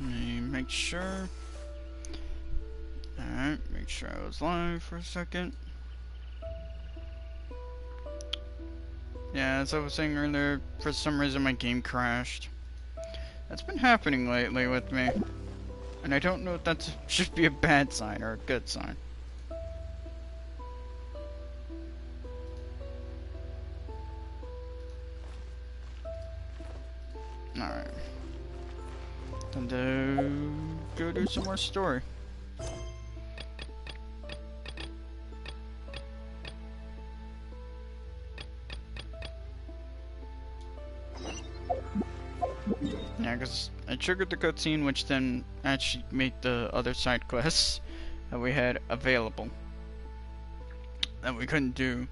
Let me make sure. Alright, make sure I was live for a second. Yeah, as I was saying earlier, for some reason my game crashed. That's been happening lately with me. And I don't know if that should be a bad sign or a good sign. Alright. Time to go do some more story. Yeah, because I triggered the cutscene, which then actually made the other side quests that we had available that we couldn't do.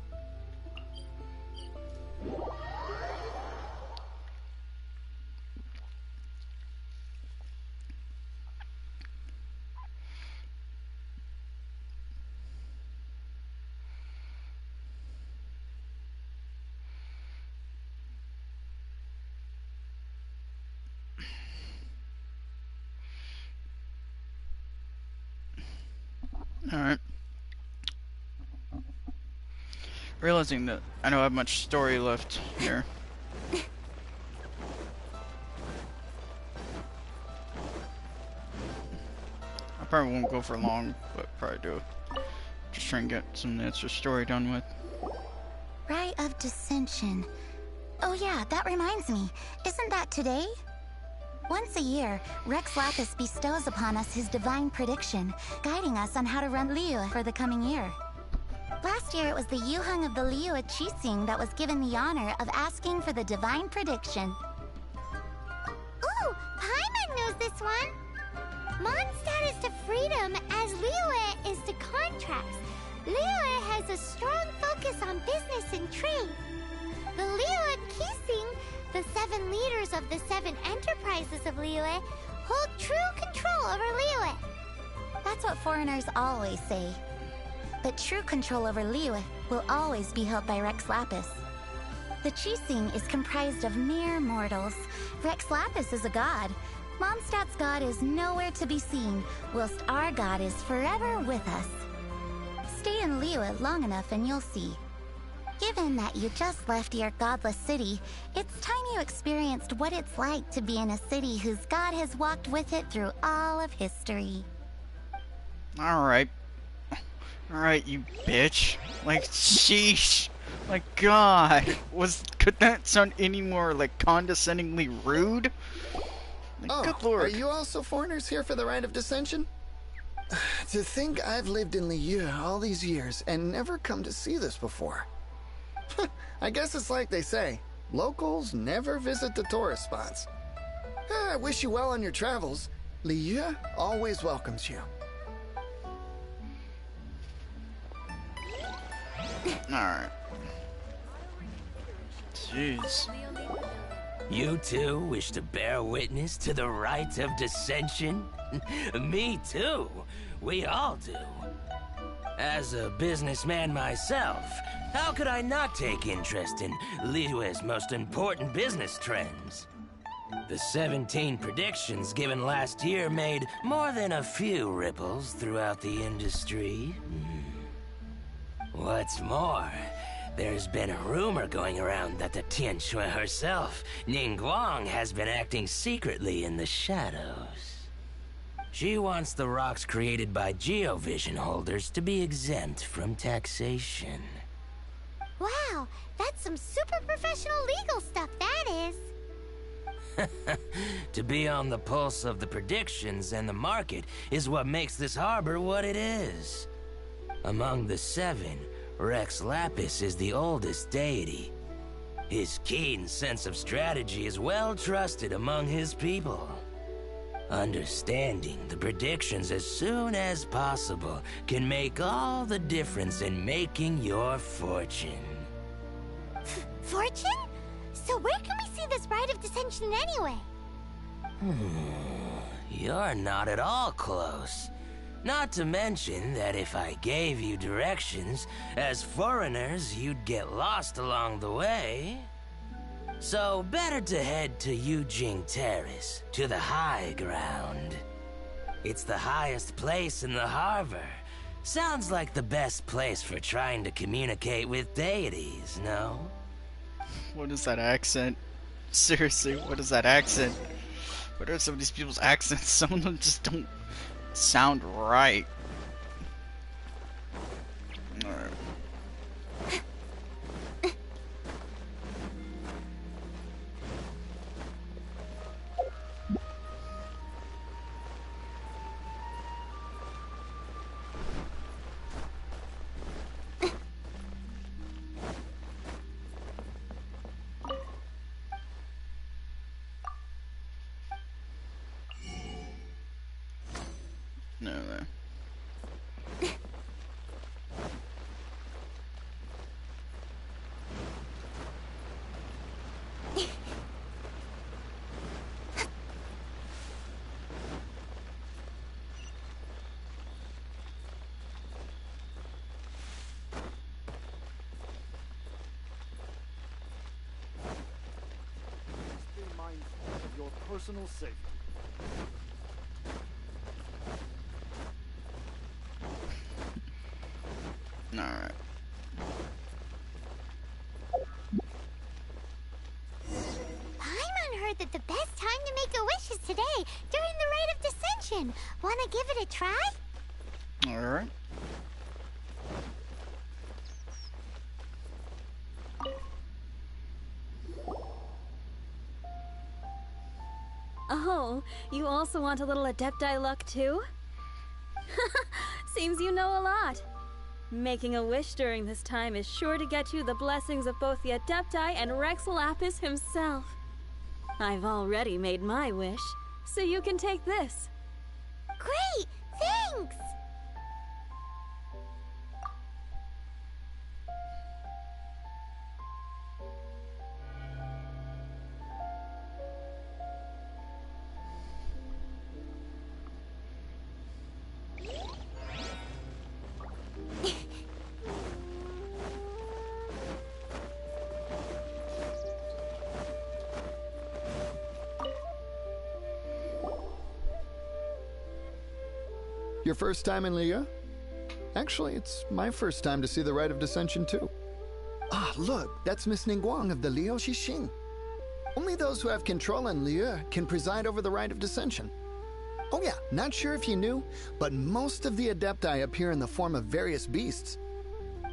Alright. Realizing that I don't have much story left here. I probably won't go for long, but probably do. Just try and get some extra story done with. Rite of Dissension. Oh yeah, that reminds me. Isn't that today? Once a year, Rex Lapis bestows upon us his divine prediction, guiding us on how to run Liyue for the coming year. Last year, it was the Yuheng of the Liyue Qixing that was given the honor of asking for the divine prediction. Ooh, Paimon knows this one! Mondstadt is to freedom as Liyue is to contracts. Liyue has a strong focus on business and trade. The Liyue Qixing, the 7 leaders of the 7 enterprises of Liyue, hold true control over Liyue. That's what foreigners always say. But true control over Liyue will always be held by Rex Lapis. The Qixing is comprised of mere mortals. Rex Lapis is a god. Mondstadt's god is nowhere to be seen, whilst our god is forever with us. Stay in Liyue long enough and you'll see. Given that you just left your godless city, it's time you experienced what it's like to be in a city whose god has walked with it through all of history. Alright. Alright, you bitch. Like, sheesh. Like, God. Could that sound any more, like, condescendingly rude? Like, good lord. Are you also foreigners here for the Rite of Dissension? To think I've lived in Liyue all these years and never come to see this before. I guess it's like they say, locals never visit the tourist spots. I wish you well on your travels. Liyue always welcomes you. Alright. Jeez. You too wish to bear witness to the Rite of Dissension? Me too. We all do. As a businessman myself, how could I not take interest in Liyue's most important business trends? The 17 predictions given last year made more than a few ripples throughout the industry. What's more, there's been a rumor going around that the Tianshui herself, Ningguang, has been acting secretly in the shadows. She wants the rocks created by Geovision holders to be exempt from taxation. Wow, that's some super professional legal stuff, that is. To be on the pulse of the predictions and the market is what makes this harbor what it is. Among the 7, Rex Lapis is the oldest deity. His keen sense of strategy is well trusted among his people. Understanding the predictions as soon as possible can make all the difference in making your fortune. Fortune? So where can we see this Rite of Dissension anyway? You're not at all close. Not to mention that if I gave you directions, as foreigners, you'd get lost along the way. So better to head to Yujing Terrace, to the high ground. It's the highest place in the harbor. Sounds like the best place for trying to communicate with deities, no? What is that accent? Seriously, what is that accent? What are some of these people's accents? Some of them just don't sound right. Alright. No, no. Stay mindful of your personal safety. Alright. Paimon heard that the best time to make a wish is today, during the Rite of Dissension. Wanna give it a try? Alright. Oh, you also want a little Adepti luck too? Seems you know a lot. Making a wish during this time is sure to get you the blessings of both the Adepti and Rex Lapis himself. I've already made my wish, so you can take this. Great! Thanks! Your first time in Liyue? Actually, it's my first time to see the Rite of Dissension too. Ah, look, that's Miss Ningguang of the Liu Xixing. Only those who have control in Liyue can preside over the Rite of Dissension. Oh yeah, not sure if you knew, but most of the Adepti appear in the form of various beasts.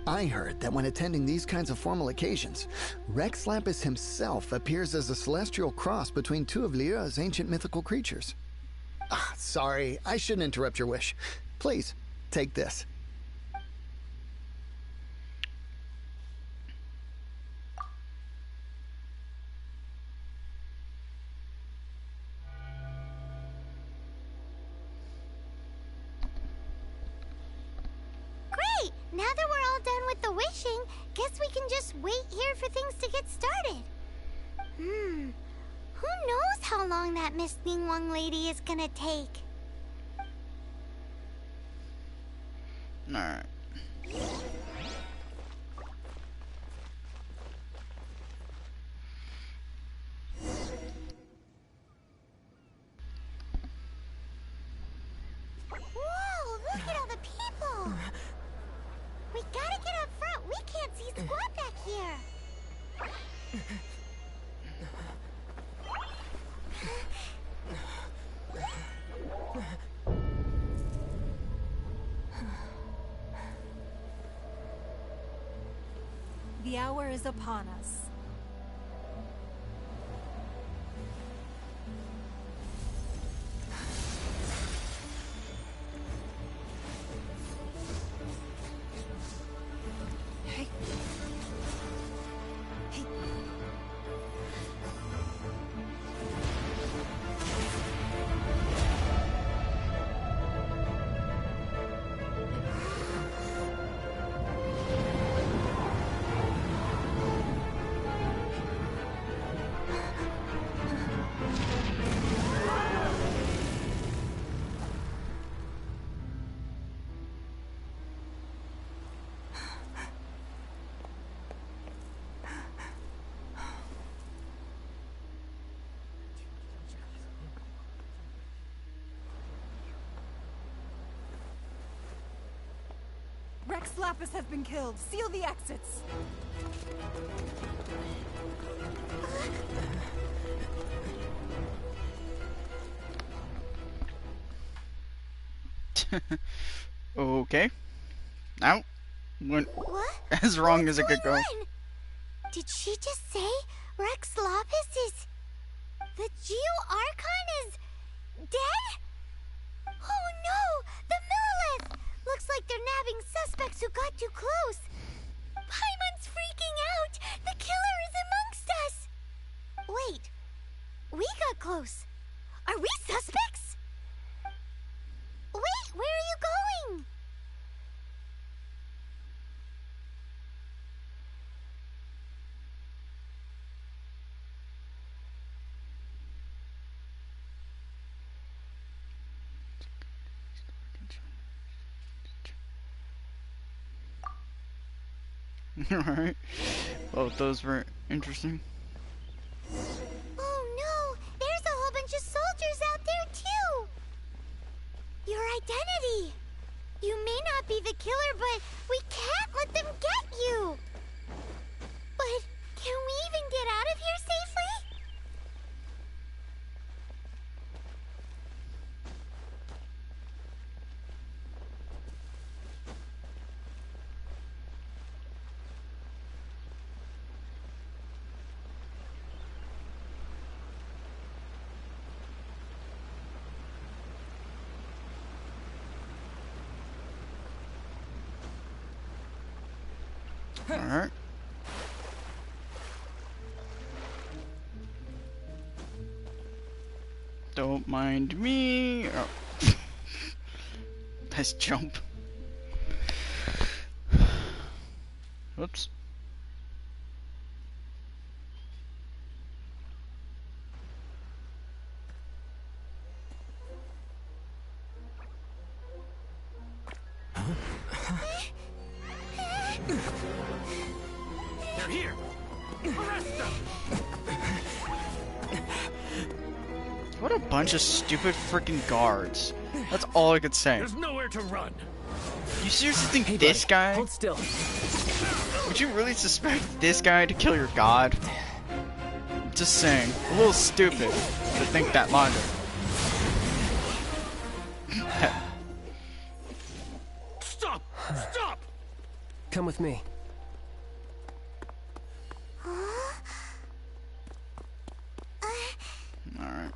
I heard that when attending these kinds of formal occasions, Rex Lapis himself appears as a celestial cross between two of Liyue's ancient mythical creatures. Ah, sorry, I shouldn't interrupt your wish. Please, take this. Great! Now that we're all done with the wishing, guess we can just wait here for things to get started. Who knows how long that Miss Ningguang lady is gonna take? Alright. Whoa, look at all the people! We gotta get up front. We can't see squat back here. The hour is upon us. Hey. Hey. Rex Lapis has been killed. Seal the exits. Okay. Now, went What? as wrong What's as it could go. going on? Did she just say Rex Lapis is... the Geo Archon is... dead? Oh no! The Millilith! Looks like they're nabbing suspects who got too close. Paimon's freaking out! The killer is amongst us! Wait. We got close. Are we suspects? Wait, where are you going? Alright. Both those were interesting. Oh no! There's a whole bunch of soldiers out there too! Your identity! You may not be the killer, but we can't let them get you! But can we even get out of here safely? Alright. Don't mind me. Oh. Nice jump. Whoops. They're here! Arrest them! What a bunch of stupid freaking guards. That's all I could say. There's nowhere to run! You seriously think Hey, this buddy, guy? hold still. Would you really suspect this guy to kill your god? Just saying. A little stupid to think that logic. Stop! Stop! Come with me. Alright.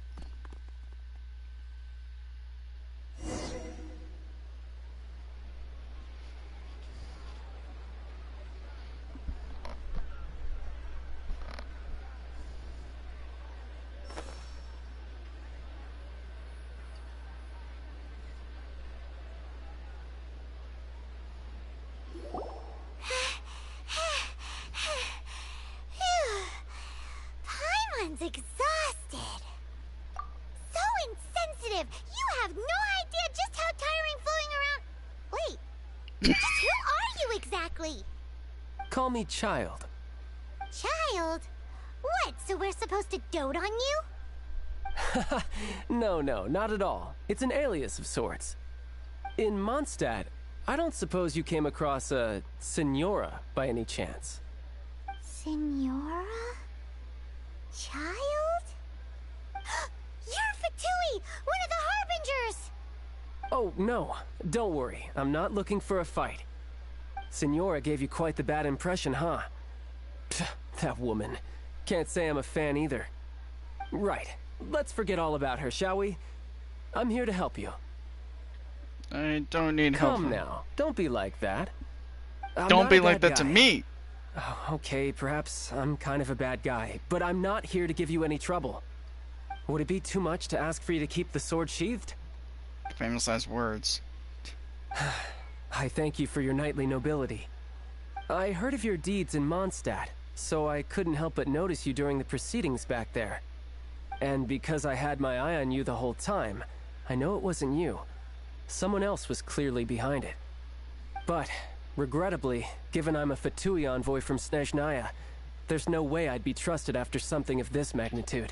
Paimon's exhausted. So insensitive. You have no idea just how tiring floating around. Wait, just who are you exactly? Call me Child. Child? What, so we're supposed to dote on you? No, not at all. It's an alias of sorts. In Mondstadt, I don't suppose you came across a Senora by any chance. Senora? Child? You're Fatui, one of the Harbingers! Oh, no. Don't worry. I'm not looking for a fight. Senora gave you quite the bad impression, huh? Pfft, that woman. Can't say I'm a fan either. Right. Let's forget all about her, shall we? I'm here to help you. I don't need help. Come now. Don't be like that. I'm Don't not be a like bad that to guy. me. Oh, okay, perhaps I'm kind of a bad guy, but I'm not here to give you any trouble. Would it be too much to ask for you to keep the sword sheathed? Famous last words. I thank you for your knightly nobility. I heard of your deeds in Mondstadt, so I couldn't help but notice you during the proceedings back there. And because I had my eye on you the whole time, I know it wasn't you. Someone else was clearly behind it. But, regrettably, given I'm a Fatui envoy from Snezhnaya, there's no way I'd be trusted after something of this magnitude.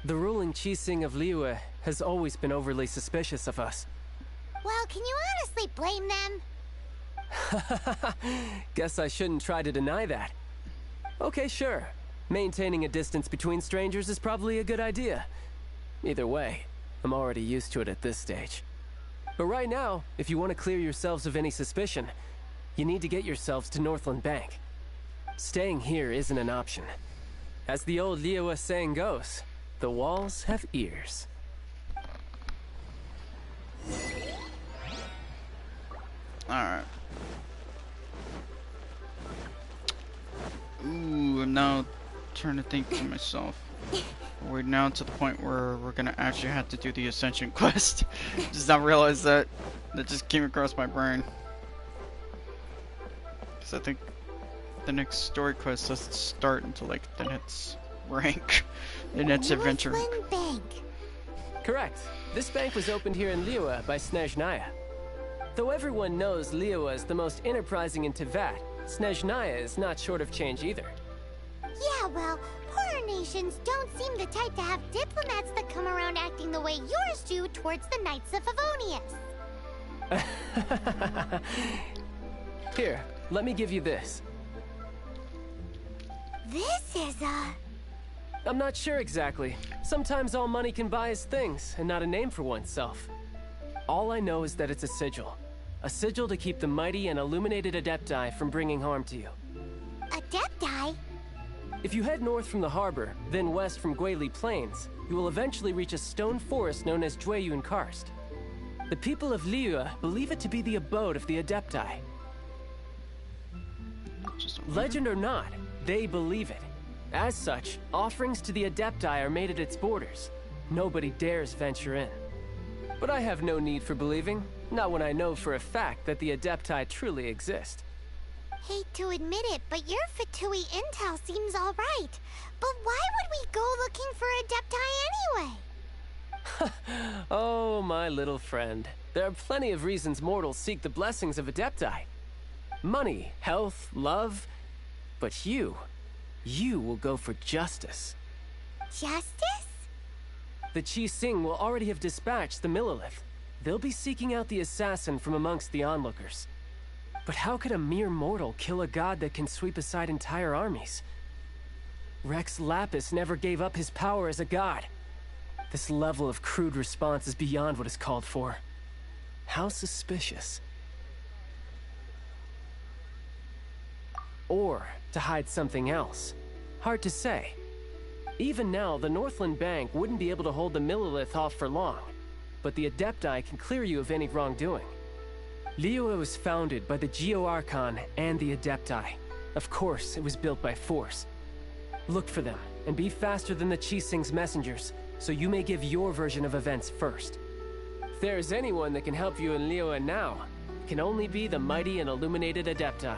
The ruling Chising of Liyue has always been overly suspicious of us. Well, can you honestly blame them? Guess I shouldn't try to deny that. Okay, sure. Maintaining a distance between strangers is probably a good idea. Either way, I'm already used to it at this stage. But right now, if you want to clear yourselves of any suspicion, you need to get yourselves to Northland Bank. Staying here isn't an option. As the old Liyue saying goes, the walls have ears. Alright. Ooh, I'm now trying to think to myself. We're now to the point where we're gonna actually have to do the Ascension quest. Just not realize that. That just came across my brain. Because I think the next story quest doesn't start until like the next rank. The next adventure. Northland Bank. Correct. This bank was opened here in Liyue by Snezhnaya. Though everyone knows Liyue is the most enterprising in Teyvat, Snezhnaya is not short of change either. Yeah, well, poorer nations don't seem the type to have diplomats that come around acting the way yours do towards the Knights of Favonius. Here, let me give you this. This is I'm not sure exactly. Sometimes all money can buy is things, and not a name for oneself. All I know is that it's a sigil. A sigil to keep the mighty and illuminated Adepti from bringing harm to you. Adepti? If you head north from the harbor, then west from Guili Plains, you will eventually reach a stone forest known as Jueyun Karst. The people of Liyue believe it to be the abode of the Adepti. Legend or not, they believe it. As such, offerings to the Adepti are made at its borders. Nobody dares venture in. But I have no need for believing, not when I know for a fact that the Adepti truly exist. Hate to admit it, but your Fatui intel seems alright. But why would we go looking for Adepti anyway? Oh, my little friend. There are plenty of reasons mortals seek the blessings of Adepti. Money, health, love. But you will go for justice. Justice? The Qi Sing will already have dispatched the Millilith. They'll be seeking out the assassin from amongst the onlookers. But how could a mere mortal kill a god that can sweep aside entire armies? Rex Lapis never gave up his power as a god. This level of crude response is beyond what is called for. How suspicious. Or to hide something else. Hard to say. Even now, the Northland Bank wouldn't be able to hold the Millilith off for long, but the Adepti can clear you of any wrongdoing. Liyue was founded by the Geo-Archon and the Adepti. Of course, it was built by force. Look for them, and be faster than the Qi Sing's messengers, so you may give your version of events first. If there is anyone that can help you in Liyue now, it can only be the mighty and illuminated Adepti.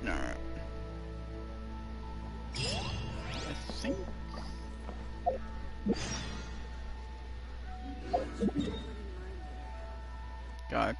Alright. I think... God.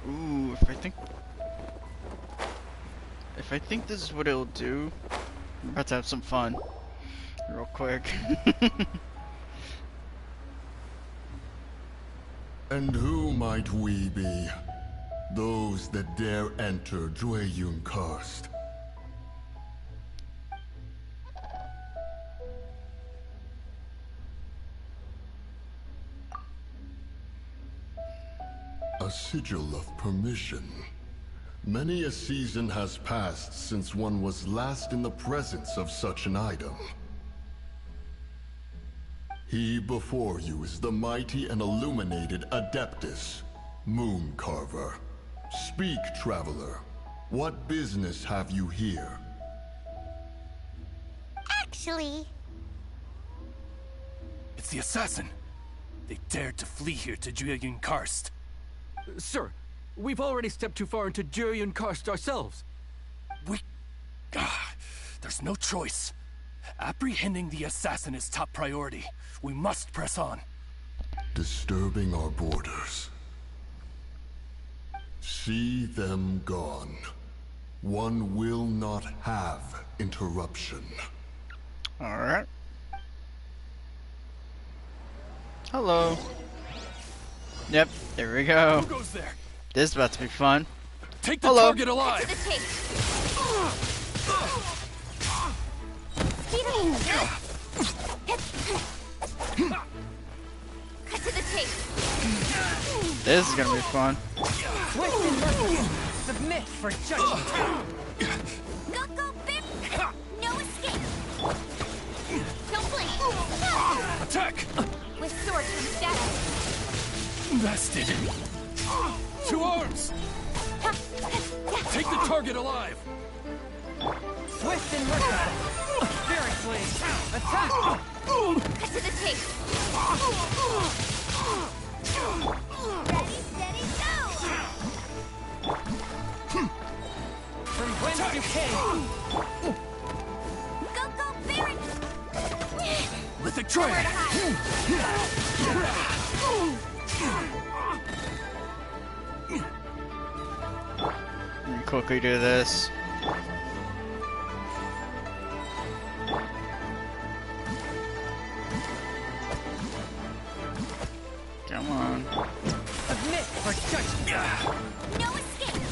Ooh, if I think this is what it'll do, I'm about to have some fun. Real quick. And who might we be? Those that dare enter Jueyun Karst. A sigil of permission. Many a season has passed since one was last in the presence of such an item. He before you is the mighty and illuminated Adeptus, Mooncarver. Speak, traveler. What business have you here? It's the assassin. They dared to flee here to Jueyun Karst. Sir, we've already stepped too far into Jueyun Karst ourselves. There's no choice. Apprehending the assassin is top priority. We must press on. Disturbing our borders. See them gone. One will not have interruption. Alright. Hello. Yep, there we go. Who goes there? This is about to be fun. Take the Hello. target alive! To the tape. Cut to the tape. This is gonna be fun. Submit for judgment. Go, Bip! No escape! Don't blink! Attack! With sword from status. Bested. 2 arms! Take the target alive! Swift and merciful. Spirit blade. Attack! Cut to the tape. Ready, steady, go! From whence you came. Go, Baron! Mythic Nowhere Tray! to hide. Let me quickly do this. Come on. Submit for judgment. No escape!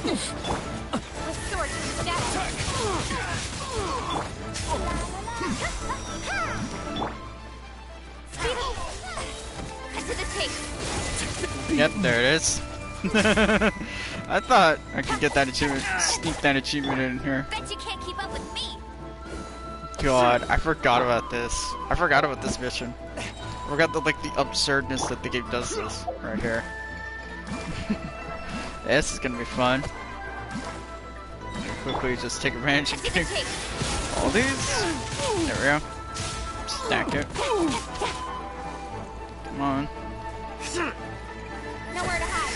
With sword from status. Speedy! Cut to the tape. Yep, there it is. I thought I could get that achievement, sneak that achievement in here. Bet you can't keep up with me. God, I forgot about this. I forgot about this mission. I forgot the absurdness that the game does this right here. This is gonna be fun. Quickly just take advantage of getting all these. There we go. Stack it. Come on. Nowhere to hide.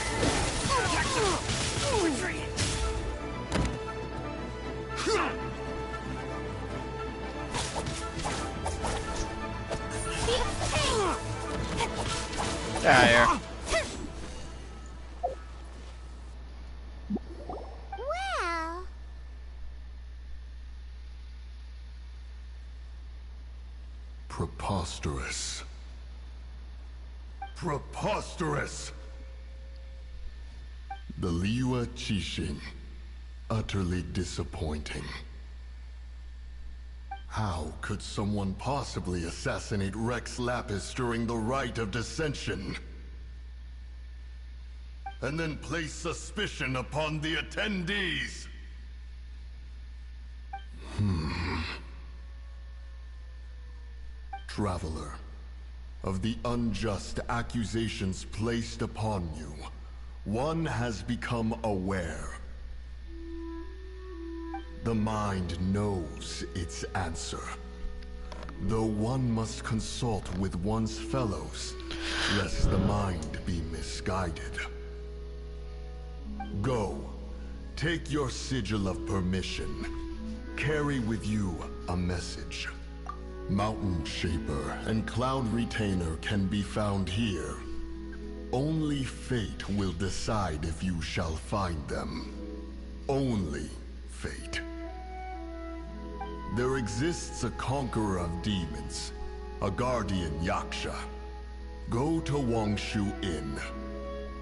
Get out of here. Well, Preposterous. Preposterous! The Liyue Qixing. Utterly disappointing. How could someone possibly assassinate Rex Lapis during the Rite of Dissension? And then place suspicion upon the attendees? Traveler, of the unjust accusations placed upon you, one has become aware. The mind knows its answer, though one must consult with one's fellows, lest the mind be misguided. Go, take your sigil of permission. Carry with you a message. Mountain Shaper and Cloud Retainer can be found here. Only fate will decide if you shall find them. Only fate. There exists a conqueror of demons, a guardian Yaksha. Go to Wangshu Inn.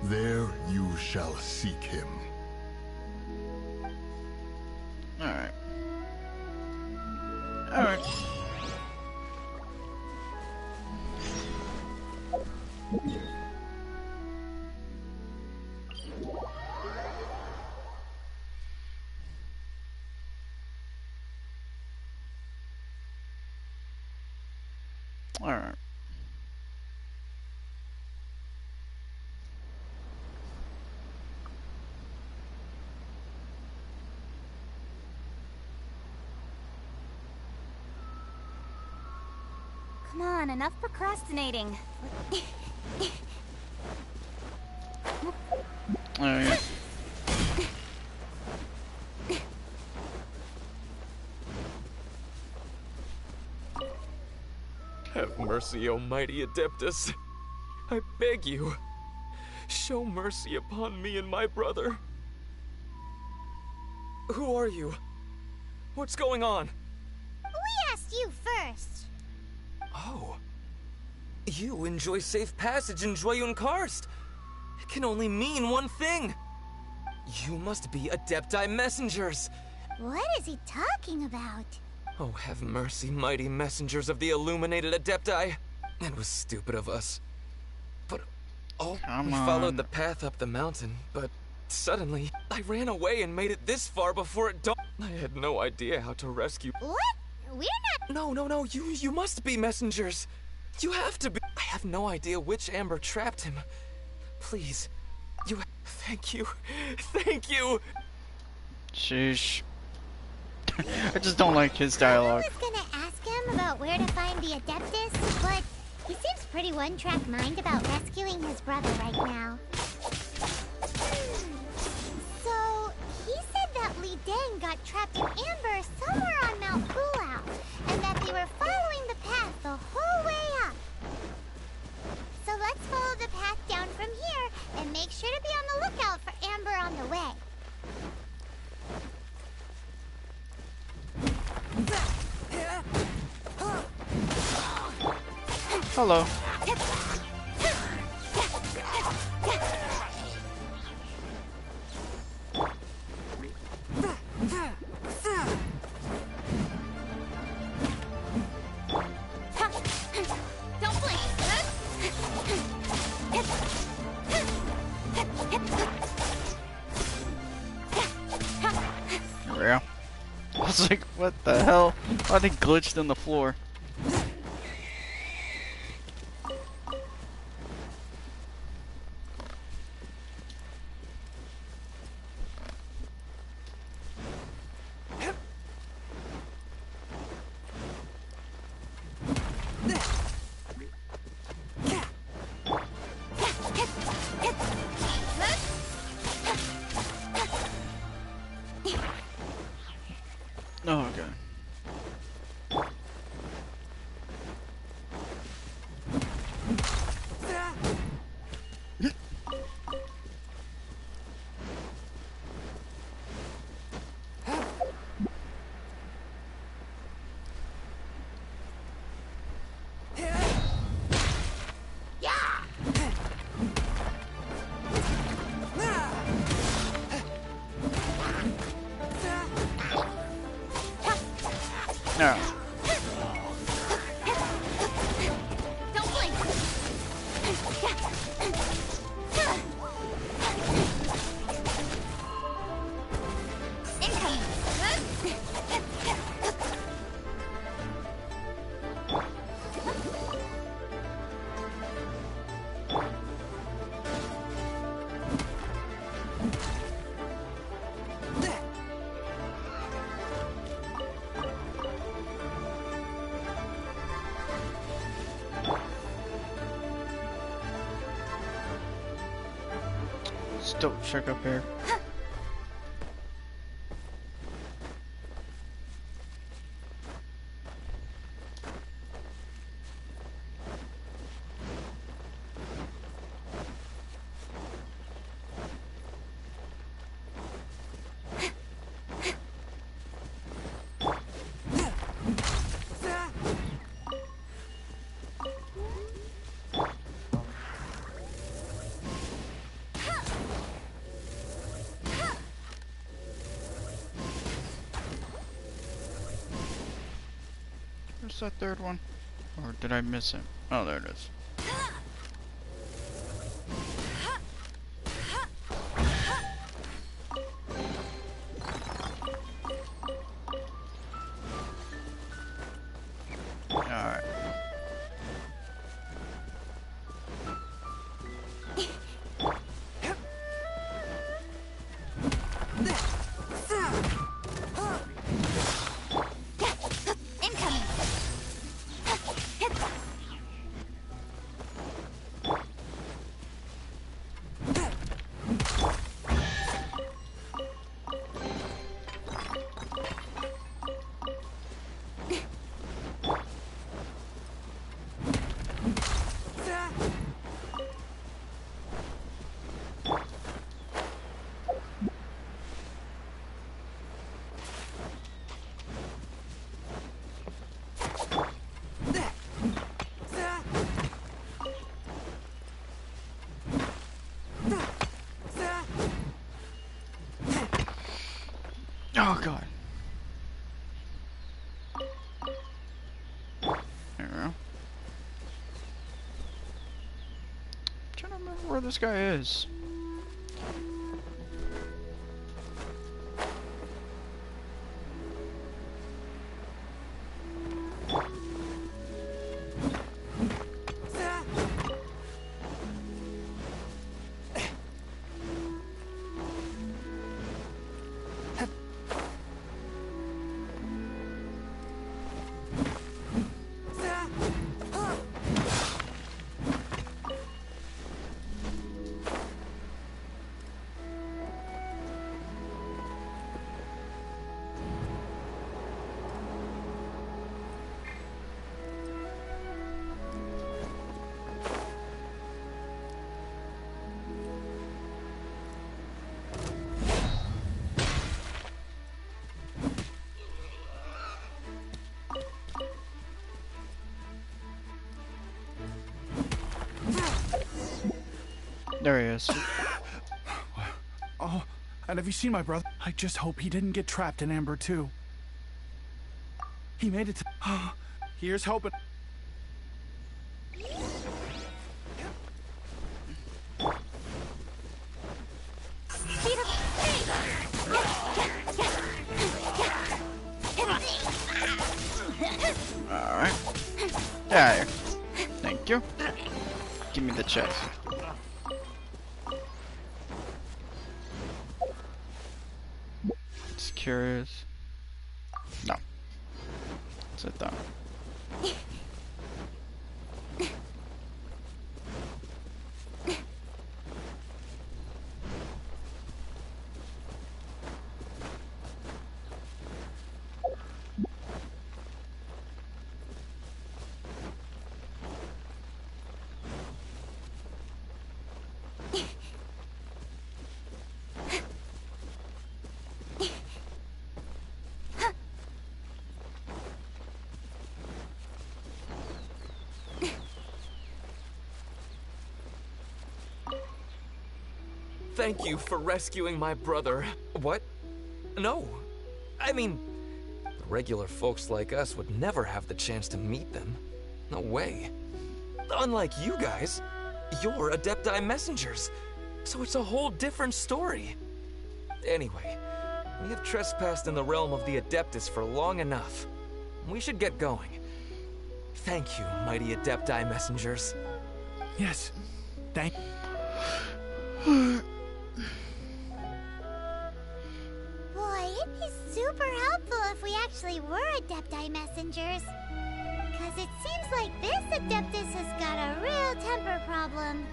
There you shall seek him. Alright. Alright. Alright. Come on, enough procrastinating. Oh, yeah. Have mercy, O mighty Adeptus. I beg you, show mercy upon me and my brother. Who are you? What's going on? We asked you first. Oh. You enjoy safe passage in Jueyun Karst. It can only mean one thing. You must be Adepti messengers. What is he talking about? Oh, have mercy, mighty messengers of the illuminated Adepti. It was stupid of us. But, we followed the path up the mountain, but suddenly, I ran away and made it this far before it dawned. I had no idea how to rescue— What? We're not— No, you must be messengers. You have to be— I have no idea which amber trapped him. Please, thank you. Thank you! Sheesh. I just don't like his dialogue. I was gonna ask him about where to find the Adeptus, but he seems pretty one-track mind about rescuing his brother right now. So, he said that Li Deng got trapped in amber somewhere on Mount Bulao, and that they were following the path the whole way up. So let's follow the path down from here, and make sure to be on the lookout for amber on the way. Hello. Don't blink. There we go. I was like, what the hell? I think glitched in the floor. Oh, okay. No. Don't blink. Incoming. Still check up here. Where's that third one? Or did I miss it? Oh, there it is. Alright. Oh god. There we go. I'm trying to remember where this guy is. There he is. Oh, and have you seen my brother? I just hope he didn't get trapped in Amber too. He made it to... Here's hoping. Alright. Yeah. Thank you. Give me the chest. Just curious. No. Sit down. Thank you for rescuing my brother. What? No. I mean, regular folks like us would never have the chance to meet them. No way. Unlike you guys, you're Adepti messengers, so it's a whole different story. Anyway, we have trespassed in the realm of the Adeptus for long enough. We should get going. Thank you, mighty Adepti messengers. Yes. Thank... Boy, it'd be super helpful if we actually were Adepti messengers. Because it seems like this Adeptus has got a real temper problem.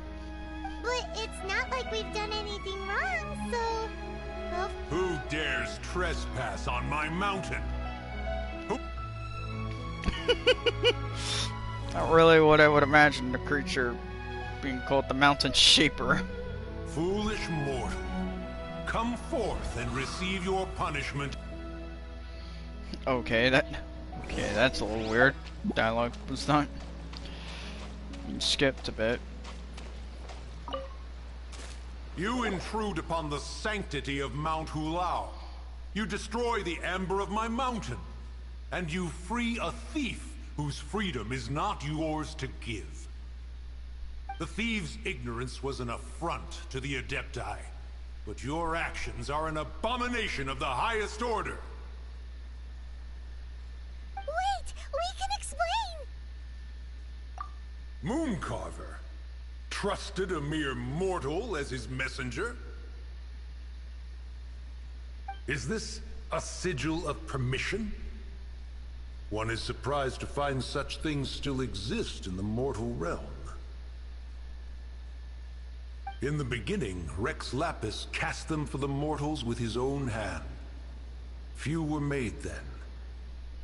But it's not like we've done anything wrong, so... Oh. Who dares trespass on my mountain? Who... Not really what I would imagine a creature being called the Mountain Shaper. Foolish mortal. Come forth and receive your punishment. Okay, that's a little weird. Dialogue was not... You skipped a bit. You intrude upon the sanctity of Mount Hulao. You destroy the amber of my mountain. And you free a thief whose freedom is not yours to give. The thief's ignorance was an affront to the Adepti, but your actions are an abomination of the highest order. Wait! We can explain! Mooncarver trusted a mere mortal as his messenger? Is this a sigil of permission? One is surprised to find such things still exist in the mortal realm. In the beginning, Rex Lapis cast them for the mortals with his own hand. Few were made then,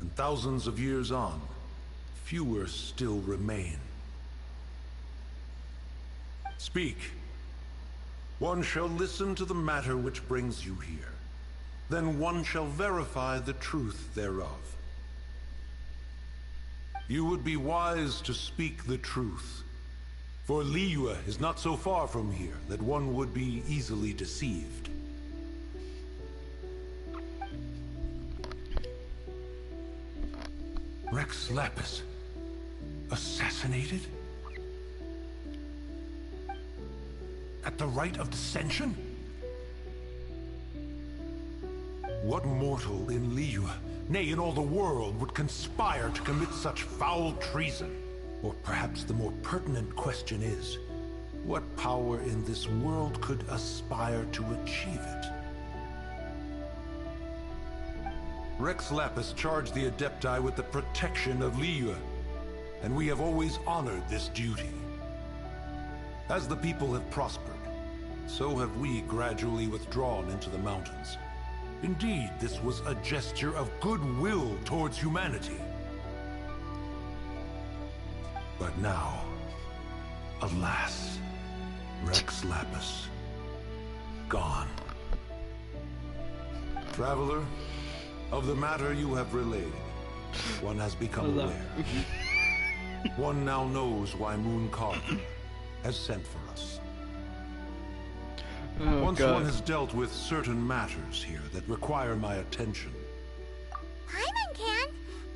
and thousands of years on, fewer still remain. Speak. One shall listen to the matter which brings you here. Then one shall verify the truth thereof. You would be wise to speak the truth. For Liyue is not so far from here that one would be easily deceived. Rex Lapis. Assassinated? At the rite of dissension? What mortal in Liyue, nay, in all the world, would conspire to commit such foul treason? Or perhaps the more pertinent question is, what power in this world could aspire to achieve it? Rex Lapis charged the Adepti with the protection of Liyue, and we have always honored this duty. As the people have prospered, so have we gradually withdrawn into the mountains. Indeed, this was a gesture of goodwill towards humanity. But now, alas, Rex Lapis, gone. Traveler, of the matter you have relayed, one has become aware. One now knows why Moon Carver has sent for us. Oh, Once God. one has dealt with certain matters here that require my attention. Paimon can.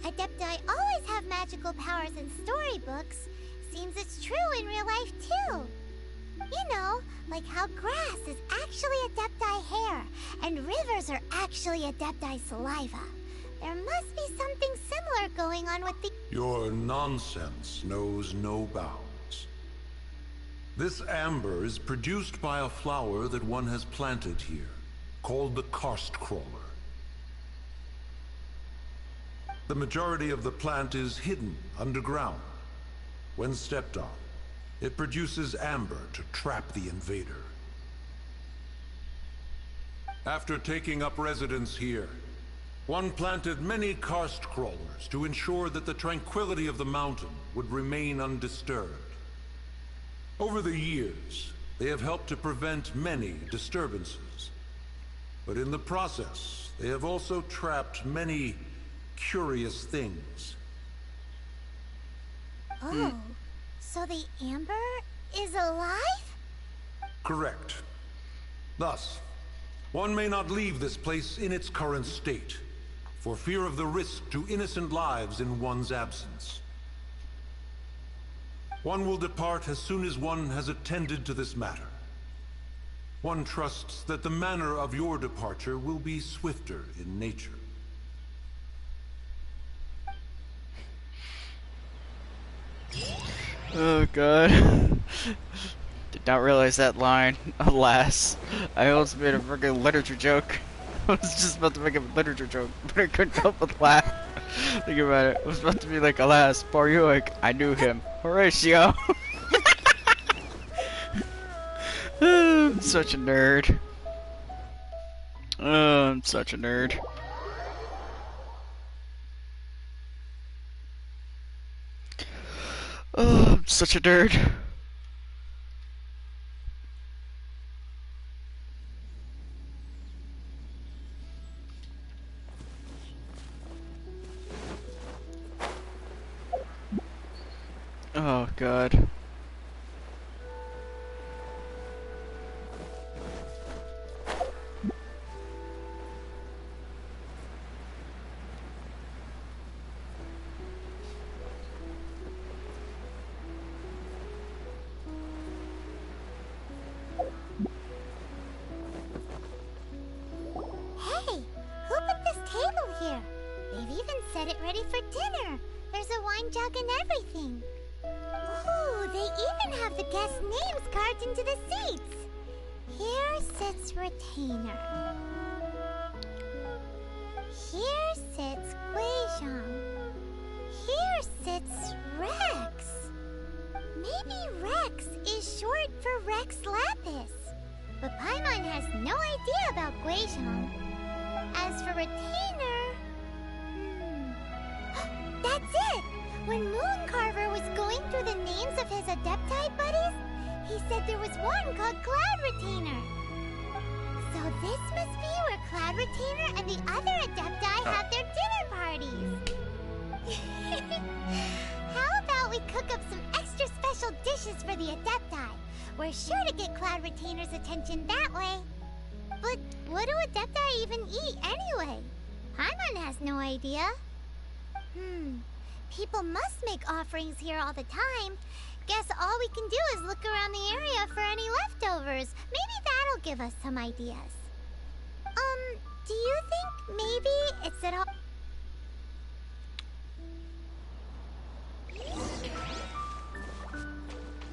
Adepti always have magical powers in storybooks. Seems it's true in real life, too. You know, like how grass is actually Adepti hair, and rivers are actually Adepti saliva. There must be something similar going on with the... Your nonsense knows no bounds. This amber is produced by a flower that one has planted here, called the karst crawler. The majority of the plant is hidden underground. When stepped on, it produces amber to trap the invader. After taking up residence here, one planted many karst crawlers to ensure that the tranquility of the mountain would remain undisturbed. Over the years, they have helped to prevent many disturbances. But in the process, they have also trapped many curious things. Oh, so the amber is alive? Correct. Thus, one may not leave this place in its current state, for fear of the risk to innocent lives in one's absence. One will depart as soon as one has attended to this matter. One trusts that the manner of your departure will be swifter in nature. Oh god. Did not realize that line. Alas. I almost made a freaking literature joke. I was just about to make a literature joke, but I couldn't help but laugh. Think about it. I was about to be like, alas, poor Yuik. I knew him. Horatio. I'm such a nerd. Oh, I'm such a nerd. Oh, I'm such a nerd. Oh, God. Hey, who put this table here? They've even set it ready for dinner. There's a wine jug and everything. Ooh, they even have the guests' names carved into the seats. Here sits Retainer. Here sits Guizhong. Here sits Rex. Maybe Rex is short for Rex Lapis. But Paimon has no idea about Guizhong. As for Retainer... That's it! When Moon Carver was going through the names of his Adepti buddies, he said there was one called Cloud Retainer. So this must be where Cloud Retainer and the other Adepti have their dinner parties. How about we cook up some extra special dishes for the Adepti? We're sure to get Cloud Retainer's attention that way. But what do Adepti even eat anyway? Paimon has no idea. People must make offerings here all the time. Guess all we can do is look around the area for any leftovers. Maybe that'll give us some ideas. Do you think maybe it's at all...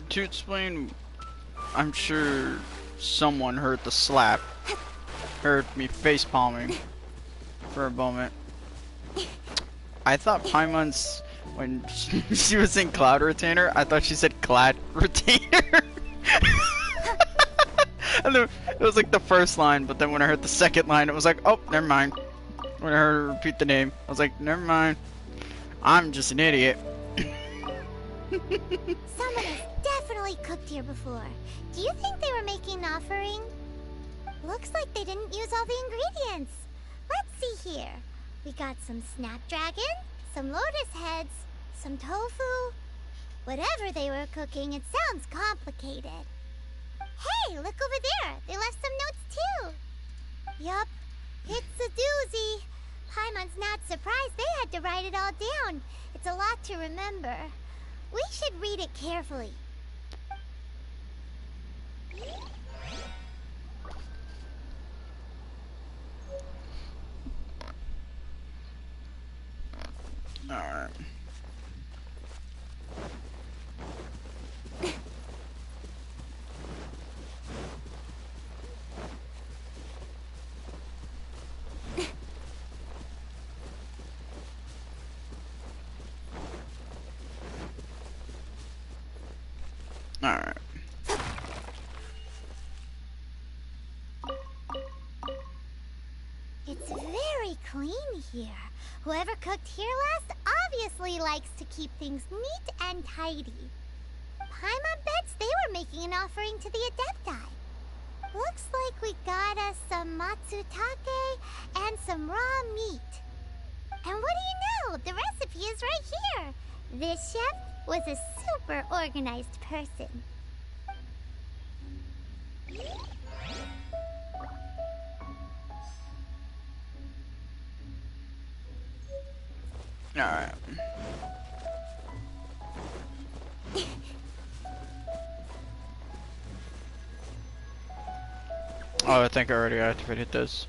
To explain, I'm sure someone heard the slap. Heard me face palming for a moment. I thought Paimon's, when she was in Cloud Retainer, I thought she said Glad Retainer. And then it was like the first line, but then when I heard the second line, it was like, oh, never mind. When I heard her repeat the name, I was like, never mind. I'm just an idiot. Someone has definitely cooked here before. Do you think they were making an offering? Looks like they didn't use all the ingredients. Let's see here. We got some snapdragon, some lotus heads, some tofu. Whatever they were cooking, it sounds complicated. Hey, look over there. They left some notes too. Yup, it's a doozy. Paimon's not surprised they had to write it all down. It's a lot to remember. We should read it carefully. Alright. Alright. It's very clean here. Whoever cooked here last obviously likes to keep things neat and tidy. Paimon bets they were making an offering to the Adepti. Looks like we got us some matsutake and some raw meat. And what do you know? The recipe is right here. This chef was a super organized person. Alright. Oh, I think I already activated this.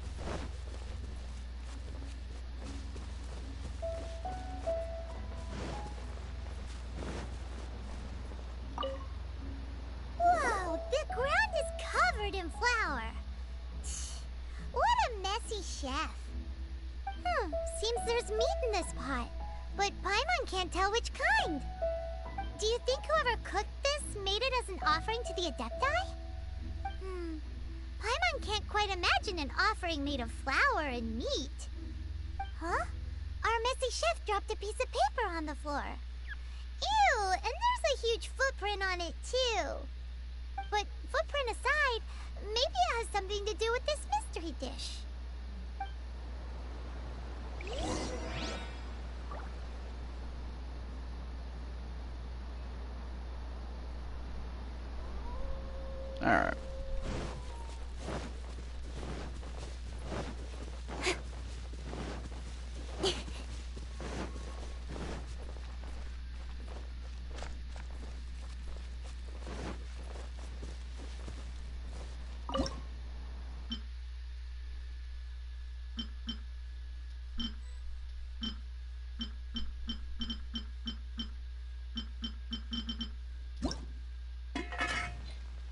Whoa, the ground is covered in flour. What a messy chef. Seems there's meat in this pot, but Paimon can't tell which kind. Do you think whoever cooked this made it as an offering to the Adepti? Paimon can't quite imagine an offering made of flour and meat. Huh? Our messy chef dropped a piece of paper on the floor. Ew, and there's a huge footprint on it too. But footprint aside, maybe it has something to do with this mystery dish. Alright.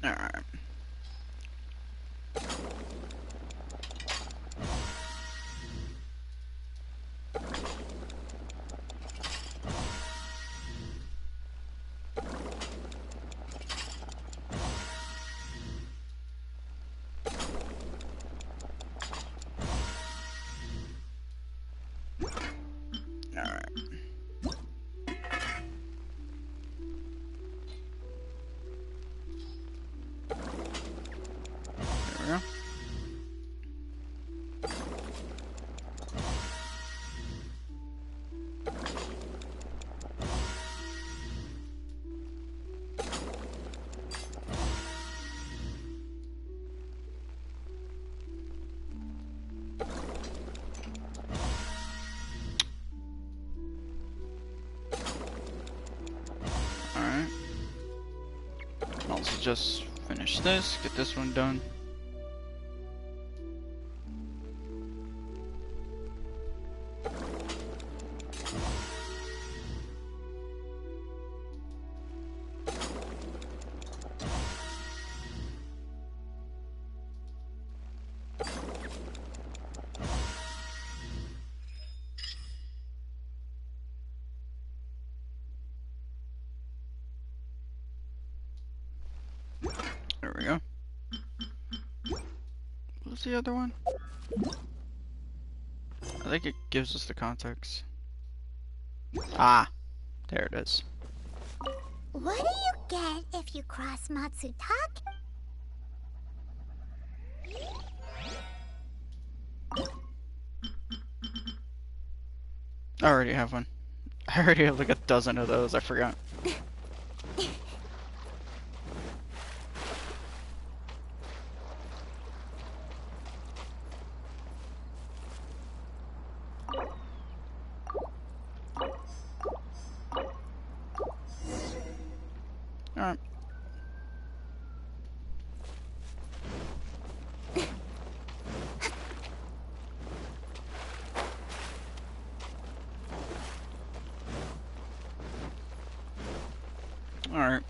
Alright. Alright. There we go. also just finish this, get this one done. There we go. What's the other one? I think it gives us the context. Ah, there it is. What do you get if you cross Matsutake? I already have one. I already have like a dozen of those, I forgot. Alright. Alright.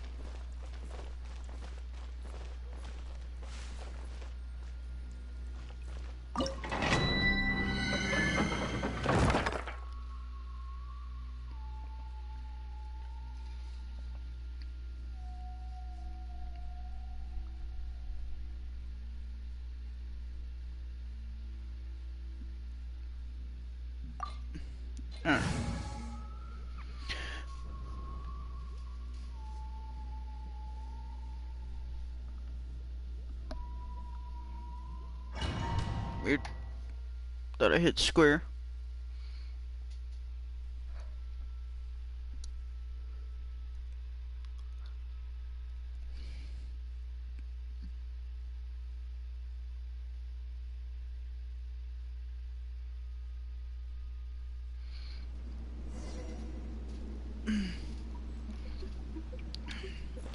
Alright. Weird that I hit square.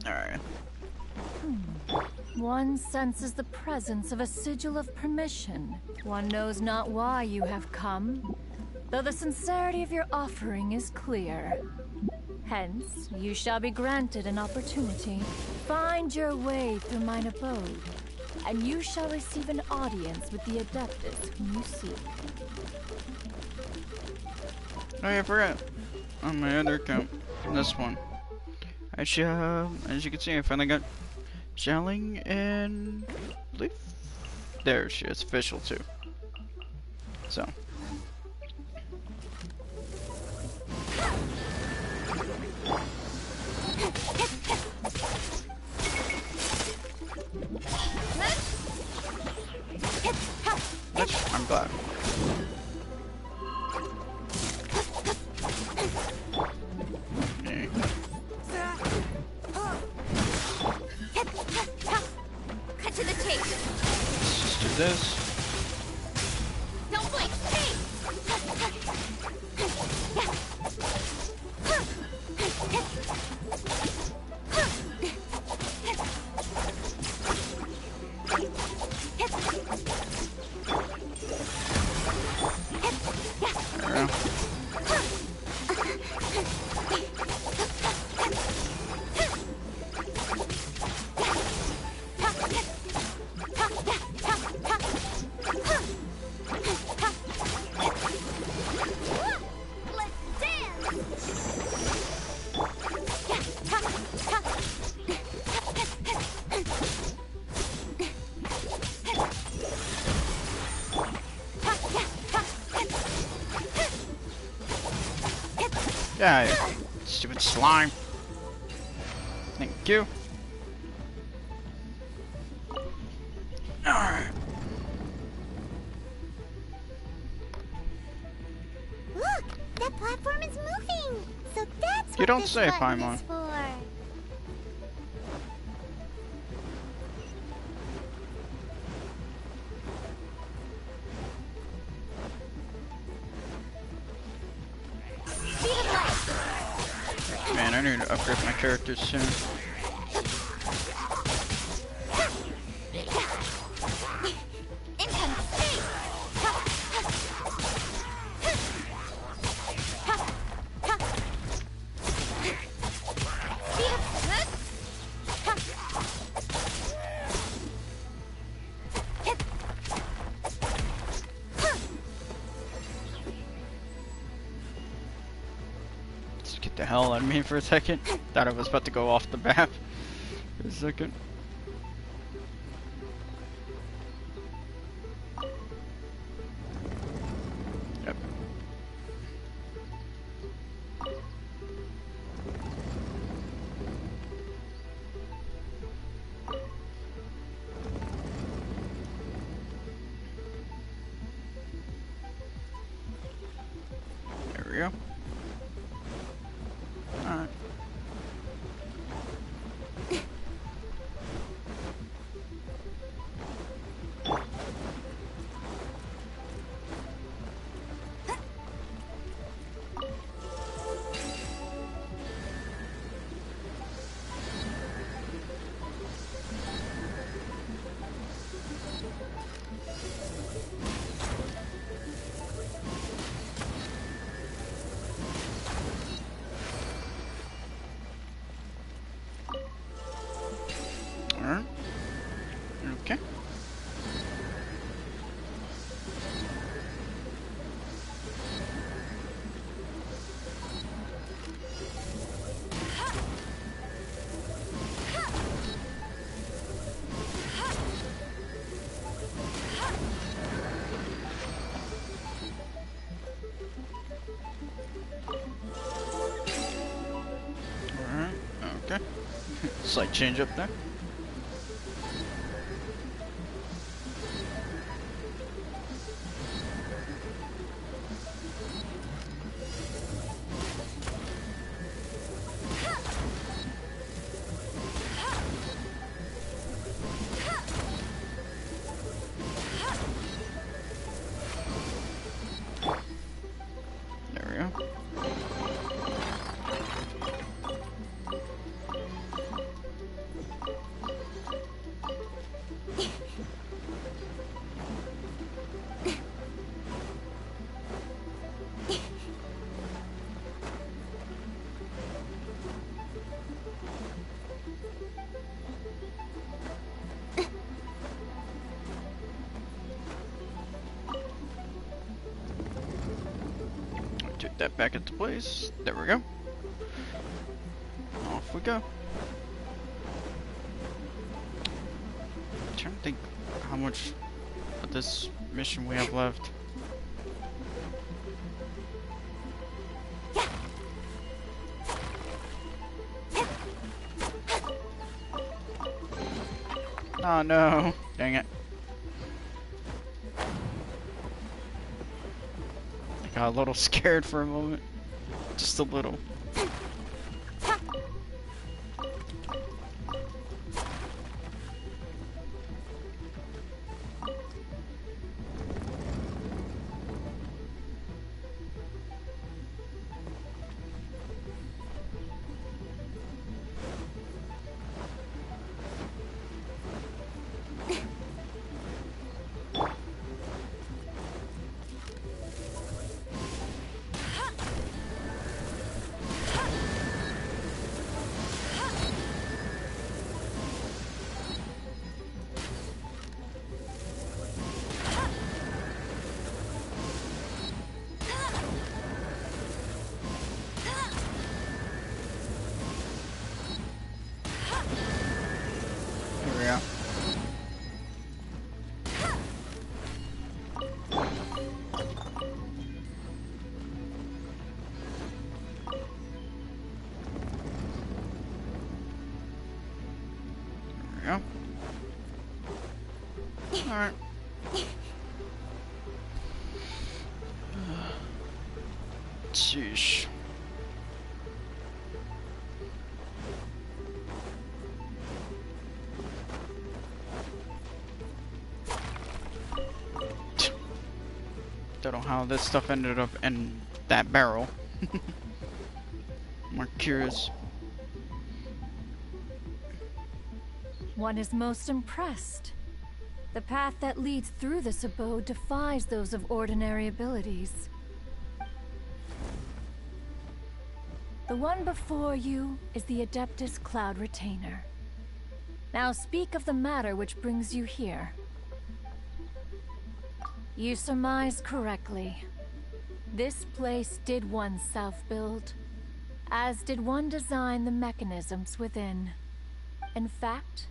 Alright. One senses the presence of a sigil of permission. One knows not why you have come, though the sincerity of your offering is clear. Hence, you shall be granted an opportunity. Find your way through mine abode, and you shall receive an audience with the Adeptus whom you seek. Oh yeah, I forgot. On my other account, this one. Actually, as you can see, I finally got Xiaoling and I believe there she is, official too. So. Which I'm glad. Okay. Cut to the chase. Let's just do this. Don't blink. Hey. There we go. Yeah, stupid slime. Thank you. Alright. Look, that platform is moving. So that's You what don't this say, button Paimon. is for. Man, I need to upgrade my characters soon. Get the hell out of me for a second. Thought I was about to go off the map for a second. Yep. There we go. Alright. Alright. Okay. Alright. Okay. Slight change up there. There we go. Take that back into place. There we go. Off we go. I'm trying to think how much of this mission we have left. Oh no. Dang it. I got a little scared for a moment. Just a little. Yeah. There we go. Alright. Sheesh. Don't know how this stuff ended up in that barrel. I'm curious. One is most impressed. The path that leads through this abode defies those of ordinary abilities. The one before you is the Adeptus Cloud Retainer. Now speak of the matter which brings you here. You surmise correctly. This place did once self-build. as did one design the mechanisms within. In fact,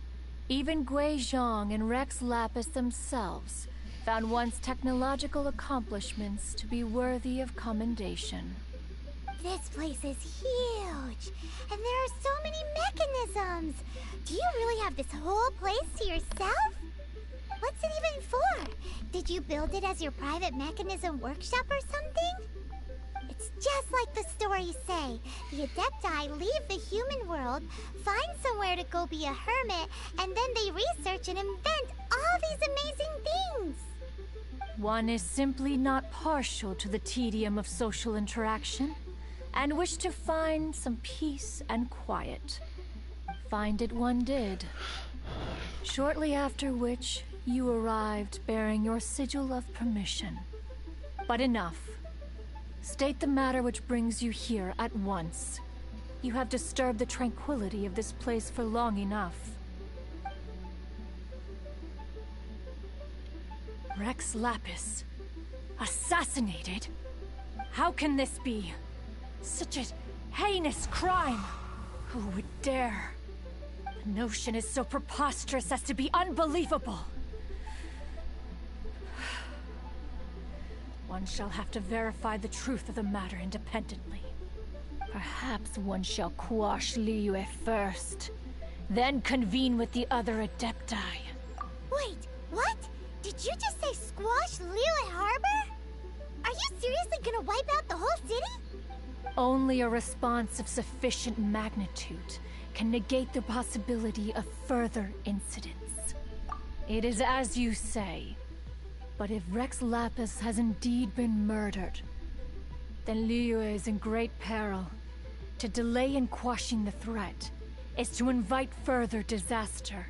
even Gui Zhang and Rex Lapis themselves found one's technological accomplishments to be worthy of commendation. This place is huge, and there are so many mechanisms. Do you really have this whole place to yourself? What's it even for? Did you build it as your private mechanism workshop or something? It's just like the stories say. The Adepti leave the human world, find somewhere to go be a hermit, and then they research and invent all these amazing things. One is simply not partial to the tedium of social interaction, and wished to find some peace and quiet. Find it one did. Shortly after which, you arrived bearing your sigil of permission. But enough. State the matter which brings you here at once. You have disturbed the tranquility of this place for long enough. Rex Lapis. Assassinated? How can this be? Such a heinous crime! Who would dare? The notion is so preposterous as to be unbelievable. One shall have to verify the truth of the matter independently. Perhaps one shall quash Liyue first, then convene with the other Adepti. Wait, what? Did you just say squash Liyue Harbor? Are you seriously gonna wipe out the whole city? Only a response of sufficient magnitude can negate the possibility of further incidents. It is as you say. But if Rex Lapis has indeed been murdered, then Liyue is in great peril. To delay in quashing the threat is to invite further disaster.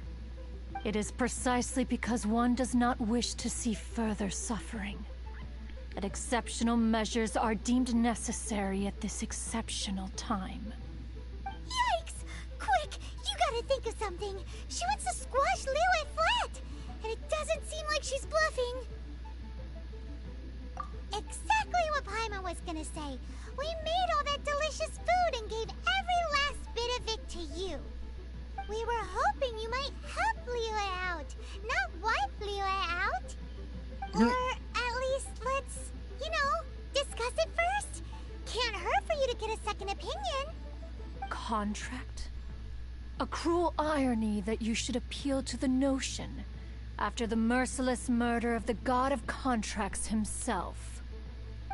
It is precisely because one does not wish to see further suffering that exceptional measures are deemed necessary at this exceptional time. Yikes! Quick, you gotta think of something. She wants to squash Liyue flat, and it doesn't seem like she's bluffing. Exactly what Paimon was gonna say. We made all that delicious food and gave every last bit of it to you. We were hoping you might help Liyue out, not wipe Liyue out. Or at least let's, discuss it first. Can't hurt for you to get a second opinion. Contract? A cruel irony that you should appeal to the notion after the merciless murder of the god of contracts himself.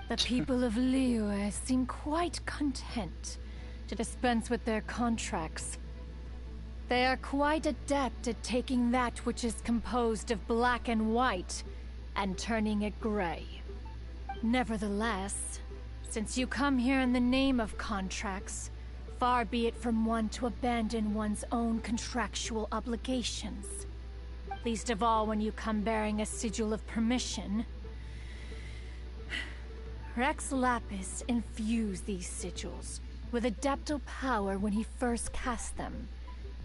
The people of Liyue seem quite content to dispense with their contracts. They are quite adept at taking that which is composed of black and white and turning it gray. Nevertheless, since you come here in the name of contracts, far be it from one to abandon one's own contractual obligations. Least of all when you come bearing a sigil of permission. Rex Lapis infused these sigils with adeptal power when he first cast them.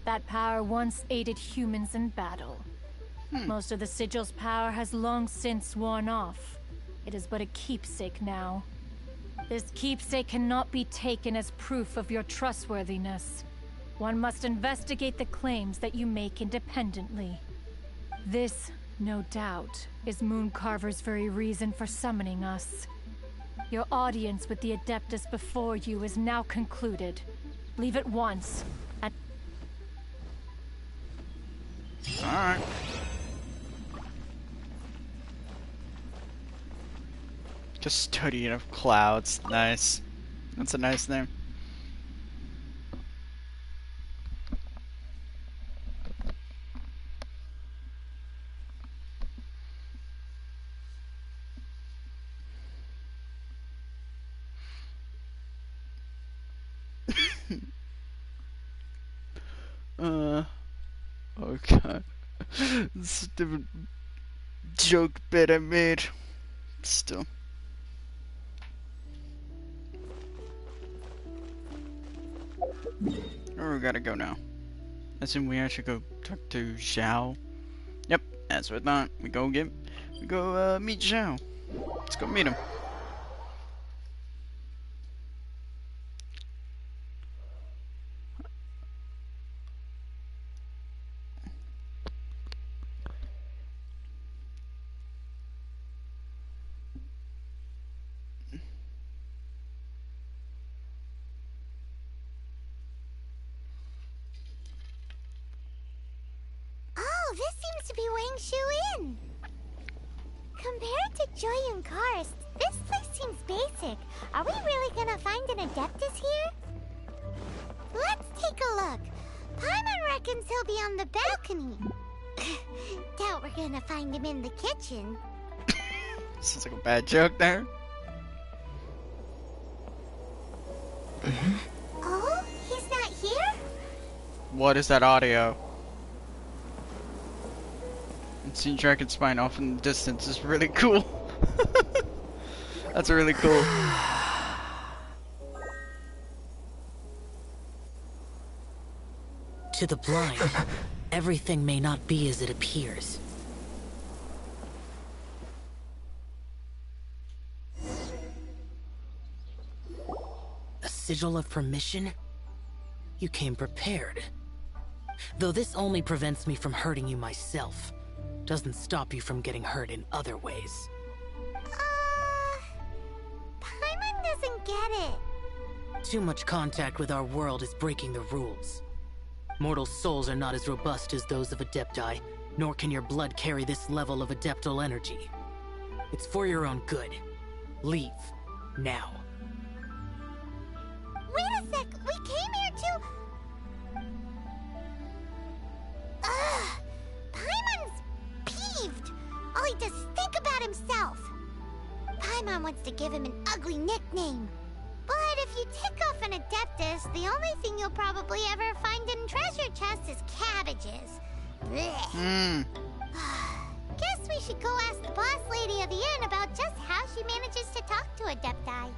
That power once aided humans in battle. Most of the sigil's power has long since worn off. It is but a keepsake now. This keepsake cannot be taken as proof of your trustworthiness. One must investigate the claims that you make independently. This, no doubt, is Mooncarver's very reason for summoning us. Your audience with the Adeptus before you is now concluded. Leave at once, and... Alright. Custodian of Clouds. Nice. That's a nice name. Okay. This is a different joke bit I made. Still. Where we gotta go now? I assume we actually go talk to Zhao. Yep, that's what I thought. We go meet Zhao. Let's go meet him. Oh, this seems to be Wang Shu Inn. Compared to Joyun Karst, this place seems basic. Are we really gonna find an Adeptus here? Let's take a look. Paimon reckons he'll be on the balcony. Doubt we're gonna find him in the kitchen. Sounds like a bad joke there. Oh, he's not here? What is that audio? And seeing Dragon Spine off in the distance is really cool. That's really cool. To the blind, everything may not be as it appears. A sigil of permission? You came prepared. Though this only prevents me from hurting you myself, doesn't stop you from getting hurt in other ways. Paimon doesn't get it. Too much contact with our world is breaking the rules. Mortal souls are not as robust as those of Adepti, nor can your blood carry this level of adeptal energy. It's for your own good. Leave. Now. Wait a sec, we came here to... Ugh! Paimon's peeved. All he does is think about himself. Paimon wants to give him an ugly nickname. But if you tick off an Adeptus, the only thing you'll probably ever find in treasure chests is cabbages. Guess we should go ask the boss lady of the inn about just how she manages to talk to Adepti.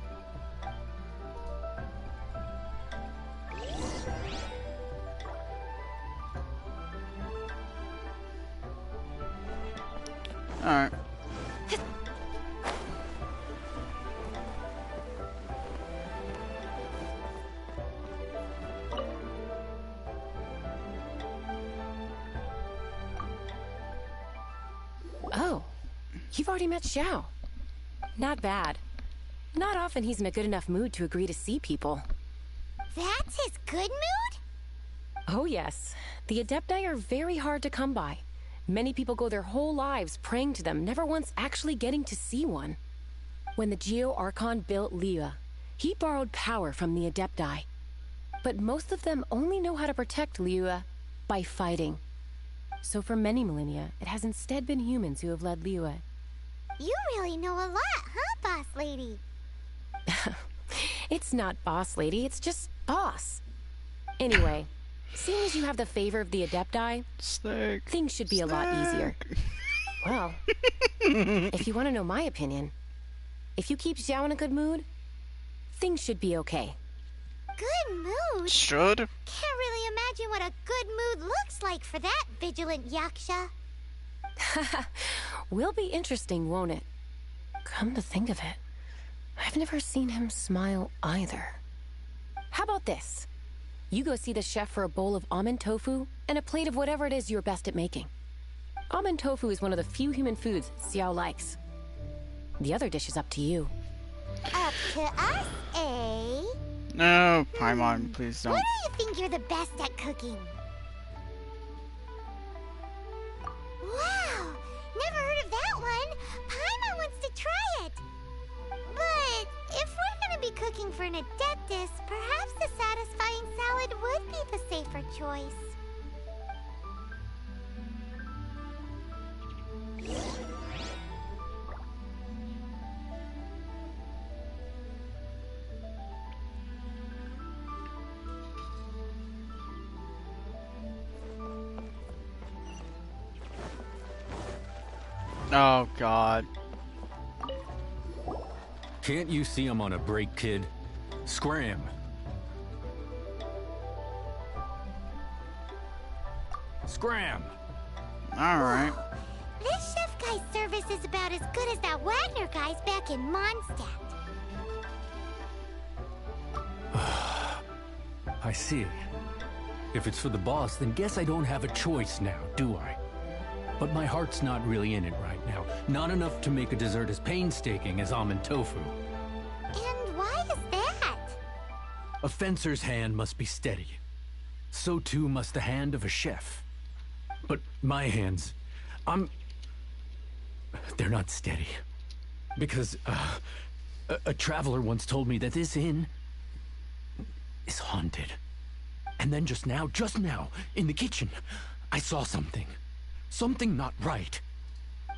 Alright. Oh, you've already met Xiao. Not bad. Not often he's in a good enough mood to agree to see people. That's his good mood? Oh yes. The Adepti are very hard to come by. Many people go their whole lives praying to them, never once actually getting to see one. When the Geo Archon built Liyue, he borrowed power from the Adepti. But most of them only know how to protect Liyue by fighting. So for many millennia, it has instead been humans who have led Liyue. You really know a lot, huh, boss lady? It's not boss lady, it's just boss. Anyway, seeing as you have the favor of the Adepti, things should be a lot easier. Well, if you want to know my opinion, if you keep Xiao in a good mood, things should be okay. Good mood? Should? Can't really imagine what a good mood looks like for that vigilant Yaksha. Will be interesting, won't it? Come to think of it, I've never seen him smile either. How about this? You go see the chef for a bowl of almond tofu and a plate of whatever it is you're best at making. Almond tofu is one of the few human foods Xiao likes. The other dish is up to you. Up to us, eh? No, Paimon, please don't. What do you think you're the best at cooking? Wow! Never heard of that one! Paimon wants to try it! But if we're gonna be cooking for an Adeptus, perhaps the satisfying salad would be the safer choice. Oh, God. Can't you see I'm on a break, kid? Scram. Scram. Alright. This chef guy's service is about as good as that Wagner guy's back in Mondstadt. I see. If it's for the boss, then guess I don't have a choice now, do I? But my heart's not really in it right now. Not enough to make a dessert as painstaking as almond tofu. And why is that? A fencer's hand must be steady. So too must the hand of a chef. But my hands, they're not steady. Because, a traveler once told me that this inn is haunted. And then just now, in the kitchen, I saw something. Something not right.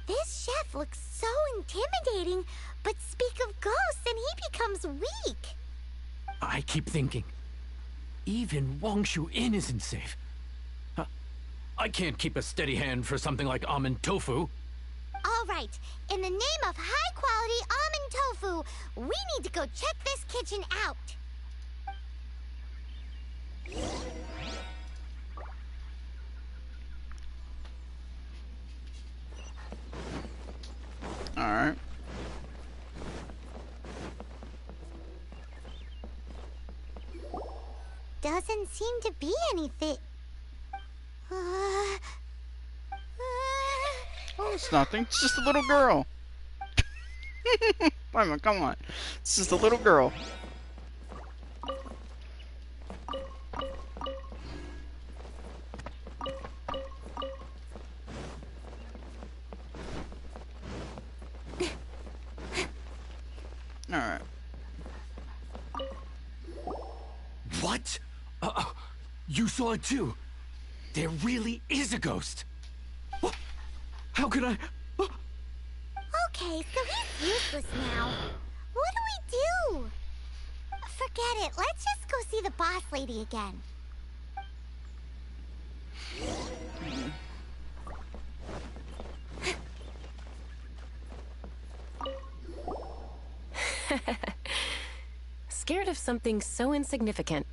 This chef looks so intimidating, but speak of ghosts and he becomes weak. I keep thinking, even Wangshu Inn isn't safe. I can't keep a steady hand for something like almond tofu. All right, in the name of high-quality almond tofu, we need to go check this kitchen out. Alright. Doesn't seem to be anything. Oh, it's nothing. It's just a little girl. Come on. It's just a little girl. Alright. What? You saw it too? There really is a ghost. How could I? Okay, so he's useless now. What do we do? Forget it. Let's just go see the boss lady again. Scared of something so insignificant.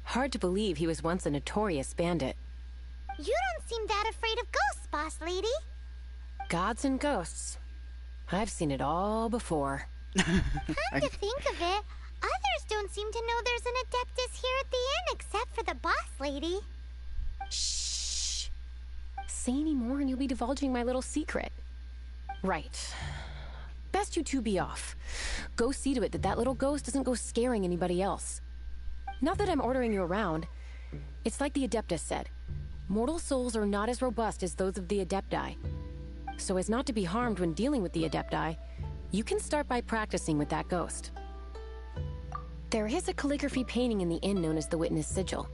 Hard to believe he was once a notorious bandit. You don't seem that afraid of ghosts, boss lady. Gods and ghosts. I've seen it all before. Come to think of it, others don't seem to know there's an Adeptus here at the inn except for the boss lady. Shh. Say any more and you'll be divulging my little secret. Right. Best you two be off. Go see to it that little ghost doesn't go scaring anybody else. Not that I'm ordering you around. It's like the Adeptus said. Mortal souls are not as robust as those of the Adepti. So as not to be harmed when dealing with the Adepti, you can start by practicing with that ghost. There is a calligraphy painting in the inn known as the Witness Sigil.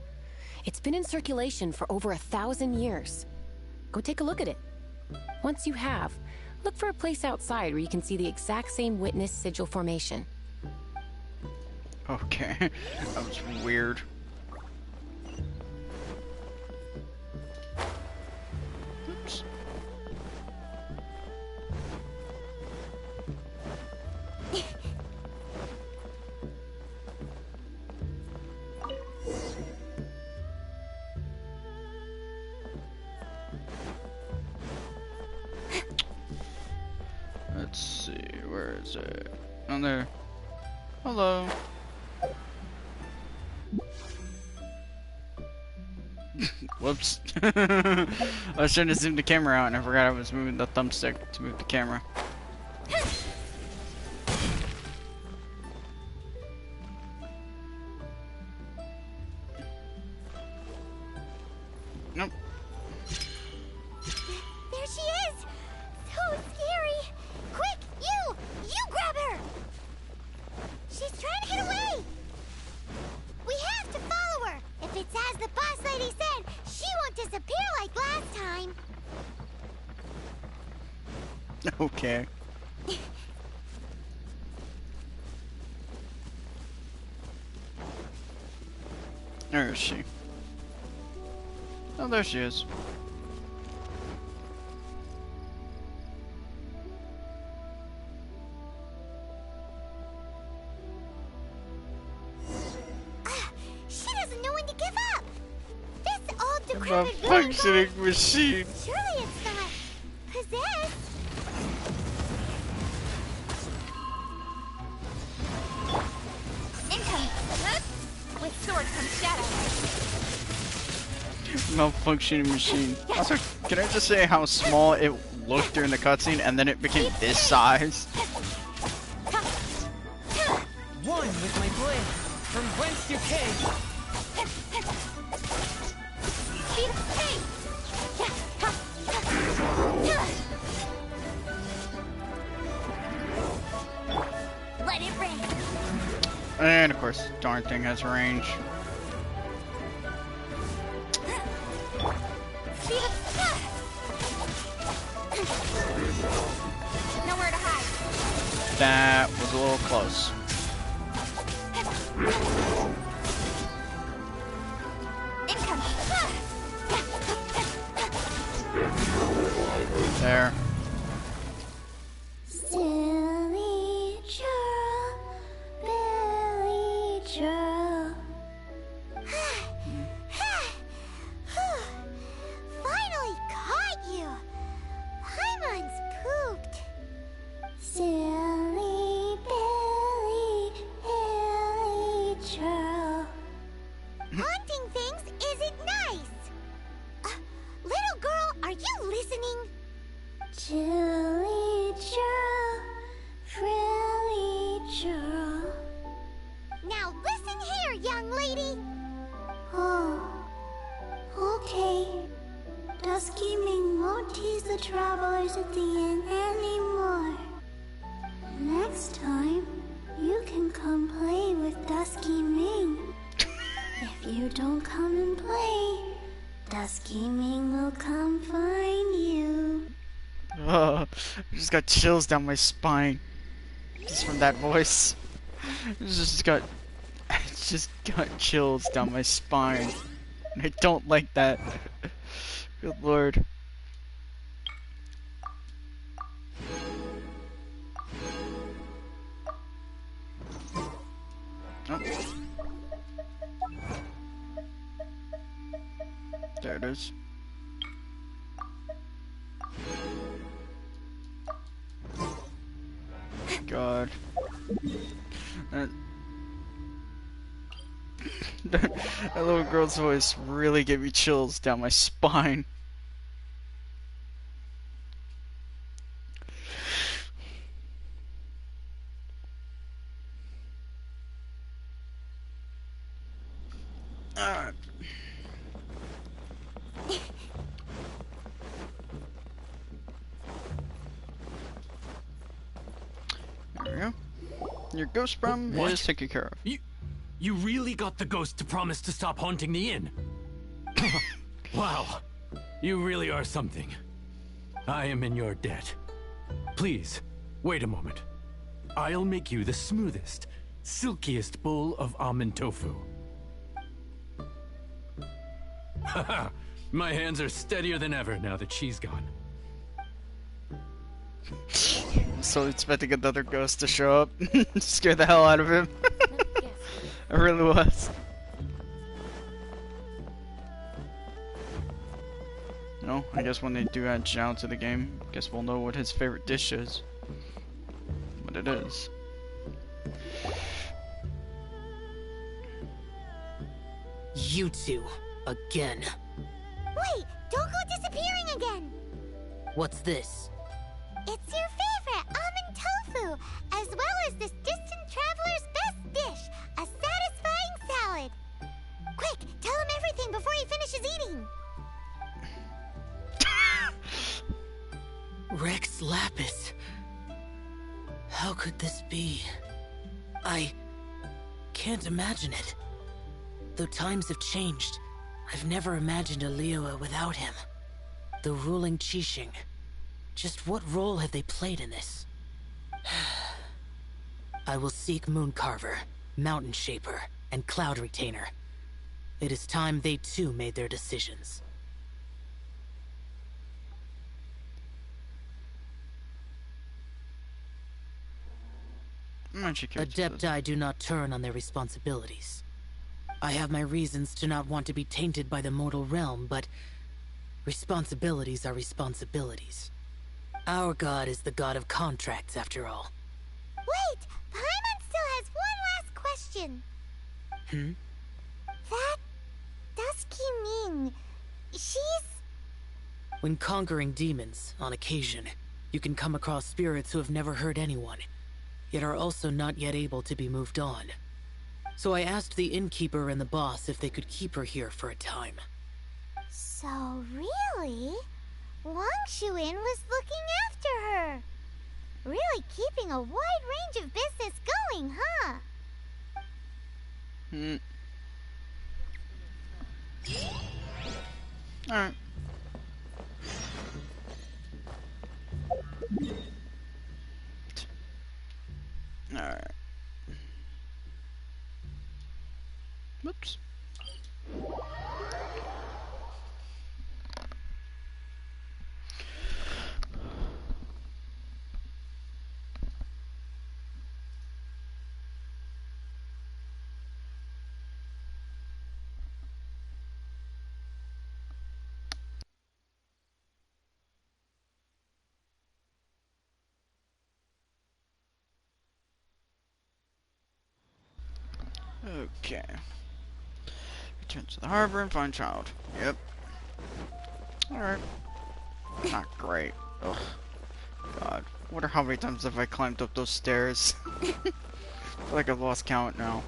It's been in circulation for over 1,000 years. Go take a look at it. Once you have, look for a place outside where you can see the exact same Witness Sigil formation. Okay, that was weird. Oops. Let's see, where is it? On there. Hello. Whoops. I was trying to zoom the camera out and I forgot I was moving the thumbstick to move the camera. Nope. There she is! So scary! Quick, you grab her! She's trying to get away! We have to follow her! If it's as the boss lady said, she won't disappear like last time! Okay. Where is she? Oh, there she is. She doesn't know when to give up! This old The decrepit functioning machine. surely it's not possessed! Incoming! With sword comes shadow. Malfunctioning machine. Also, can I just say how small it looked during the cutscene and then it became this size? One with my blade, from whence you came. Let it rain. And of course, darn thing has range. Nowhere to hide. That was a little close. Incoming. There. Silly churl, Billy churl. Finally caught you. Paimon's pooped. Silly Billy, Billy churl. Haunting things isn't nice. Little girl, are you listening? Chilly churl, frilly churl. Now listen here, young lady. Oh, okay. Dusky Ming won't tease the travelers at the inn anymore. Next time, you can come play with Dusky Ming. If you don't come and play, Dusky Ming will come find you. I just got chills down my spine. Just from that voice. Just got chills down my spine. I don't like that. Good lord. Oh. There it is. God. That little girl's voice really gave me chills down my spine. Alright. There we go. Your ghost problem is taken care of. You really got the ghost to promise to stop haunting the inn? Wow. You really are something. I am in your debt. Please, wait a moment. I'll make you the smoothest, silkiest bowl of almond tofu. Haha, my hands are steadier than ever now that she's gone. So expecting another ghost to show up, scare the hell out of him. I really was. No, I guess when they do add Zhao to the game, I guess we'll know what his favorite dish is. What it is. You two, again. Wait, don't go disappearing again. What's this? It's your favorite almond tofu, as well as this distant traveler's best dish, a satisfying salad. Quick, tell him everything before he finishes eating. Rex Lapis. How could this be? I can't imagine it. Though times have changed, I've never imagined a Liyue without him. The ruling Qixing. Just what role have they played in this? I will seek Moon Carver, Mountain Shaper, and Cloud Retainer. It is time they too made their decisions. Adepti do not turn on their responsibilities. I have my reasons to not want to be tainted by the mortal realm, but responsibilities are responsibilities. Our god is the god of contracts, after all. Wait, Paimon still has one last question. That Dusky Ming, she's... When conquering demons, on occasion, you can come across spirits who have never hurt anyone, yet are also not yet able to be moved on. So I asked the innkeeper and the boss if they could keep her here for a time. So really, Wang Shuin was looking after her. Really keeping a wide range of business going, huh? Alright. Alright. Whoops. Okay. Return to the harbor and find child. Yep. Alright. Not great. Ugh. God. Wonder how many times have I climbed up those stairs. I feel like I've lost count now.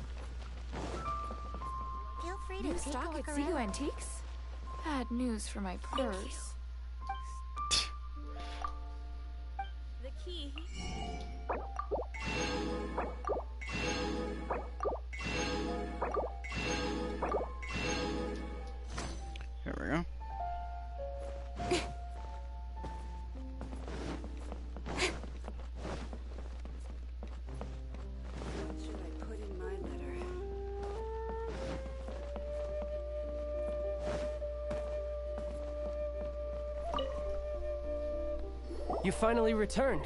Feel free New to take stock a look at Liyue around. Antiques? Bad news for my purse. The key. Here we go. What should I put in my letter? You finally returned.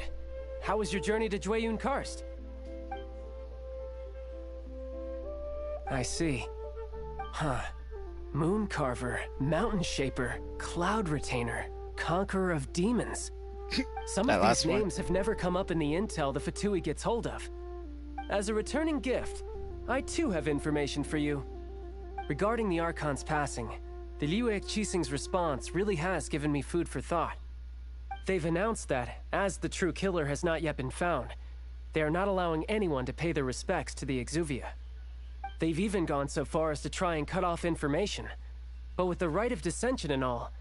How was your journey to Jueyun Karst? I see. Huh. Moon Carver, Mountain Shaper, Cloud Retainer, Conqueror of Demons. Some of these names have never come up in the intel the Fatui gets hold of. As a returning gift, I too have information for you. Regarding the Archon's passing, the Liyue Qixing's response really has given me food for thought. They've announced that, as the true killer has not yet been found, they are not allowing anyone to pay their respects to the Exuvia. They've even gone so far as to try and cut off information. But with the right of dissension and all,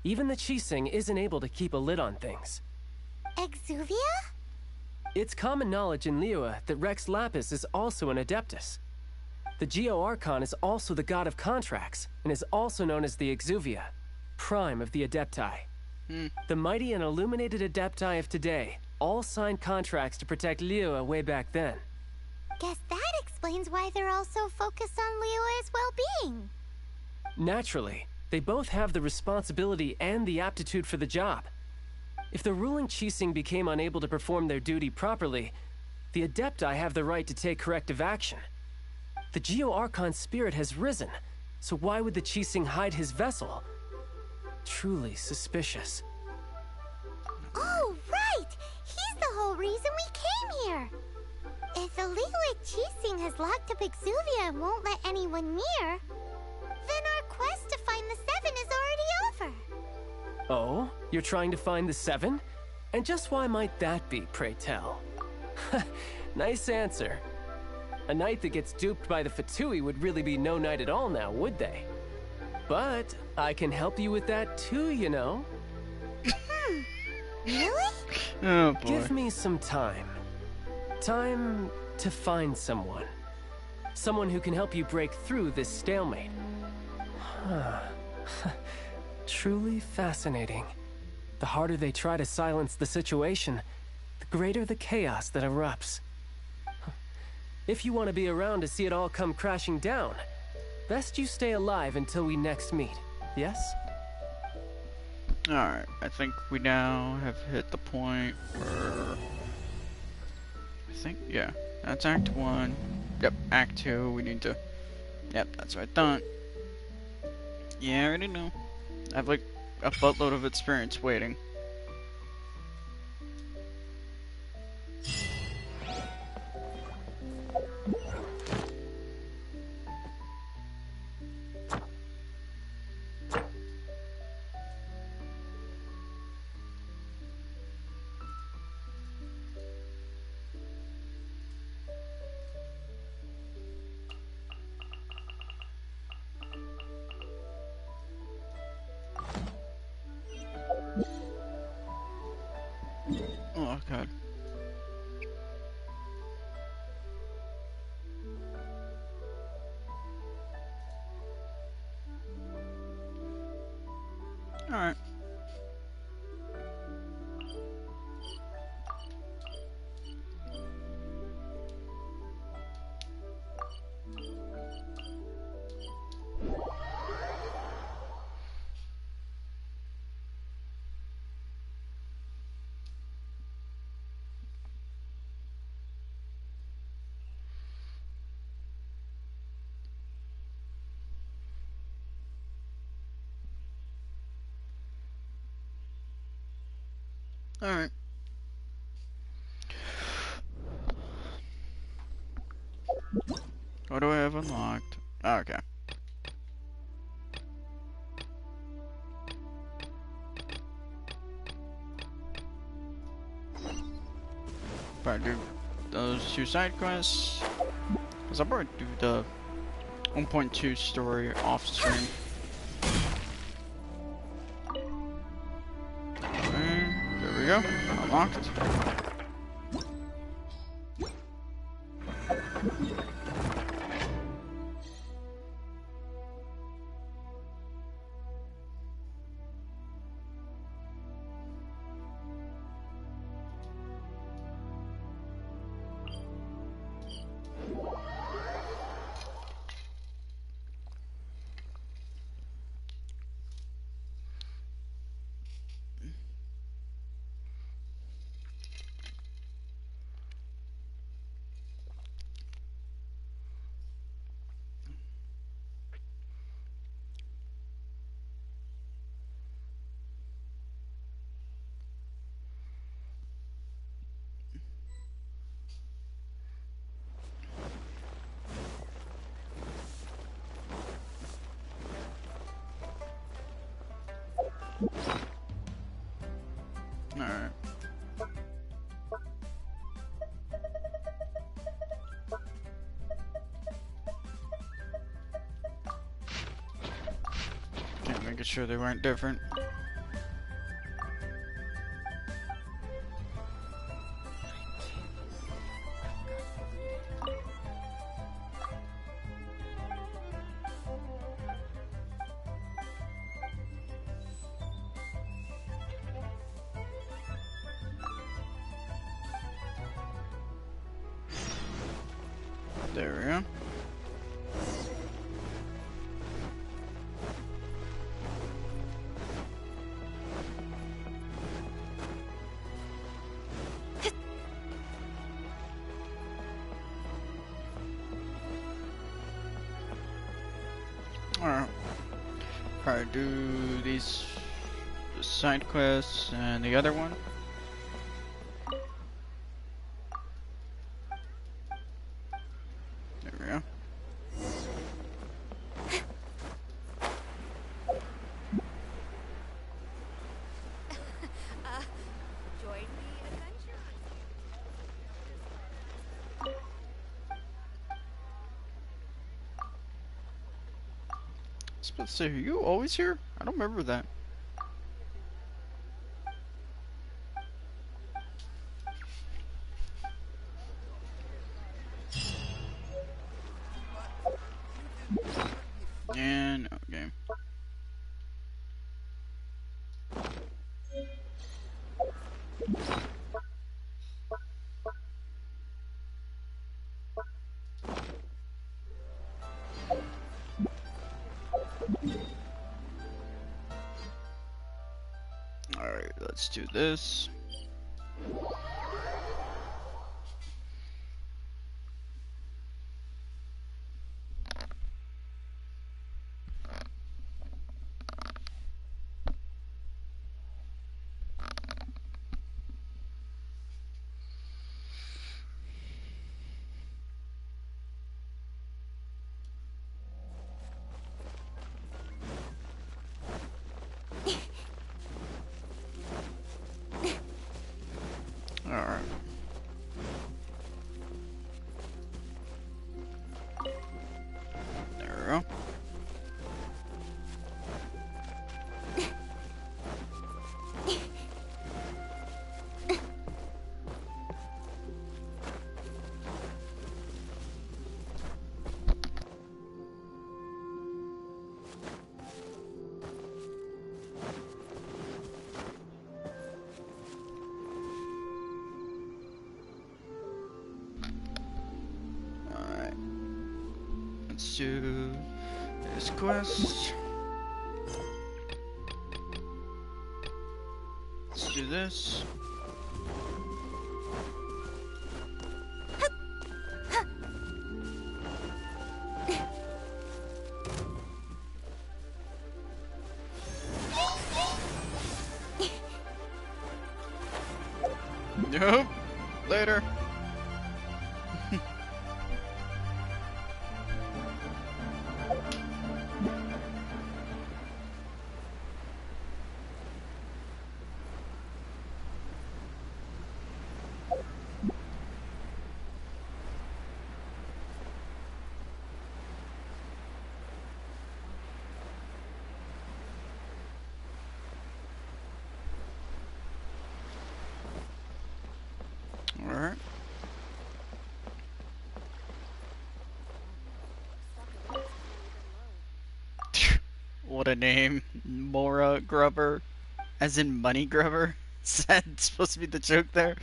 even the Qixing isn't able to keep a lid on things. Exuvia? It's common knowledge in Liyue that Rex Lapis is also an Adeptus. The Geo Archon is also the god of contracts, and is also known as the Exuvia, prime of the Adepti. The mighty and illuminated Adepti of today all signed contracts to protect Liyue way back then. Guess that explains why they're all so focused on Liyue's well-being. Naturally, they both have the responsibility and the aptitude for the job. If the ruling Qixing became unable to perform their duty properly, the Adepti have the right to take corrective action. The Geo Archon's spirit has risen, so why would the Qixing hide his vessel? Truly suspicious. Oh, right! He's the whole reason we came here! If the Liyue Qixing has locked up Exuvia and won't let anyone near, then our quest to find the Seven is already over. Oh? You're trying to find the Seven? And just why might that be, pray tell? Nice answer. A knight that gets duped by the Fatui would really be no knight at all now, would they? But I can help you with that too, you know. Really? Oh boy. Give me some time. Time to find someone. Someone who can help you break through this stalemate. Truly fascinating. The harder they try to silence the situation, the greater the chaos that erupts. If you want to be around to see it all come crashing down, best you stay alive until we next meet, yes? Alright, I think we now have hit the point where... I think, yeah, that's Act 1. Yep, Act 2, we need to... Yep, that's what I thought. Yeah, I already know. I have like a buttload of experience waiting. Alright. Alright. What do I have unlocked? Oh, okay. Probably do those 2 side quests. Cause I'll probably do the 1.2 story off stream. And there we go. Unlocked. Alright. Okay, making sure they weren't different. There we go. Alright. Probably do these side quests and the other one. There we go. Join the adventure. I was about to say, are you always here? I don't remember that. And okay. Alright, let's do this. Let's do this quest. Let's do this. Nope. Later. Alright. What a name. Mora Grubber. As in Money Grubber? Is that supposed to be the joke there?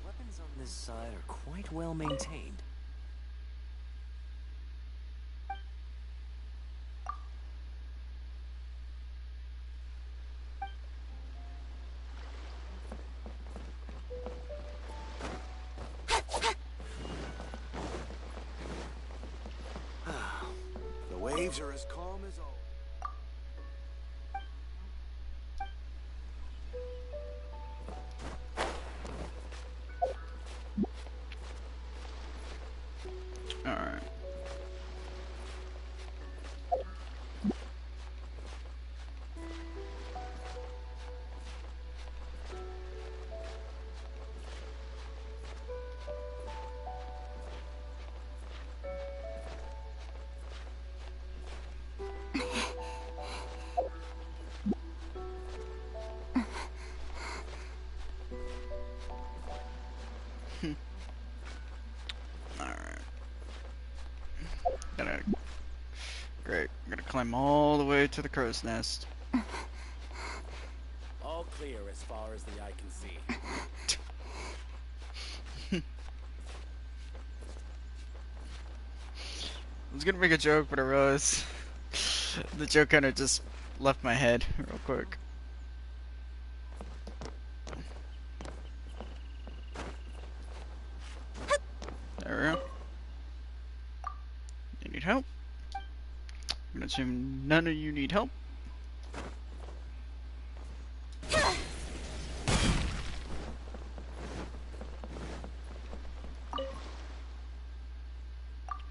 Weapons on this side are quite well maintained. The waves are as calm as always. Alright. Great. I'm gonna climb all the way to the crow's nest. All clear as far as the eye can see. I was gonna make a joke, but I realized the joke kind of just left my head real quick. There we go. You need help? I'm gonna assume none of you need help.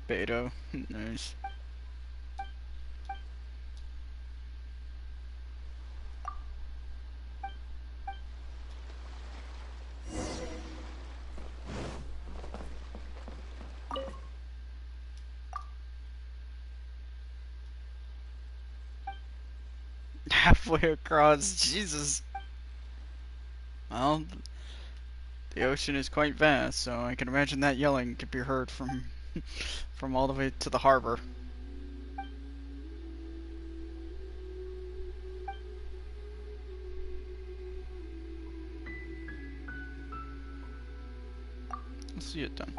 Beto, nice. Halfway across, Jesus. Well, the ocean is quite vast, so I can imagine that yelling could be heard from from all the way to the harbor. Let's see it done.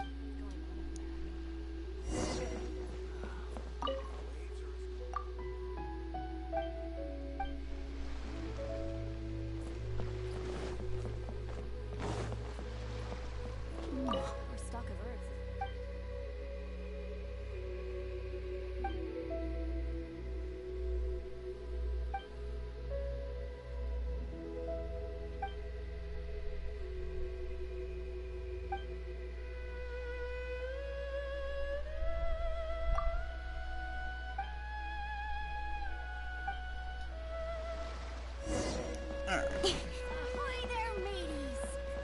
Ahoy there, mateys!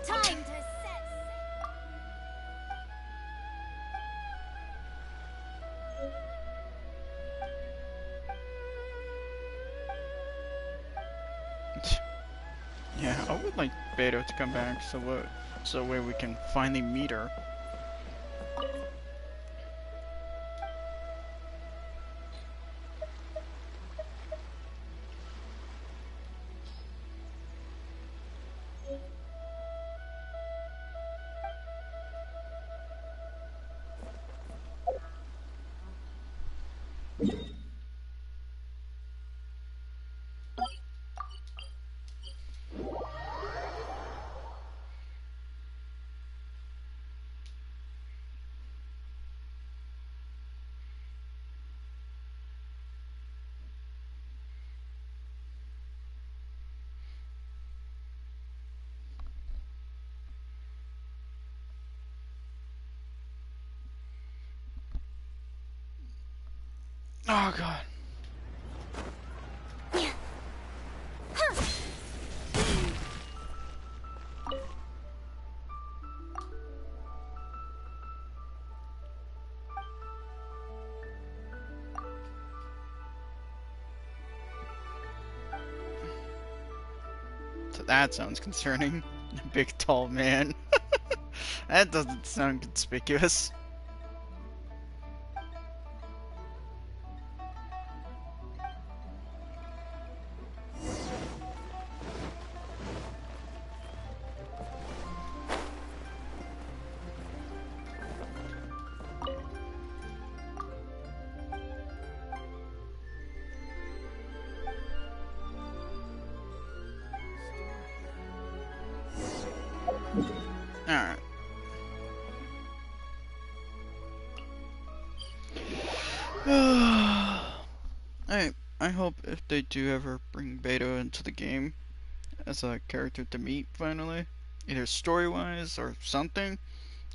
Time to set Yeah, I would like Beto to come back so way we can finally meet her. Oh god. So that sounds concerning. Big tall man. That doesn't sound conspicuous. Alright. I hope if they do ever bring Beto into the game as a character to meet finally, either story-wise or something,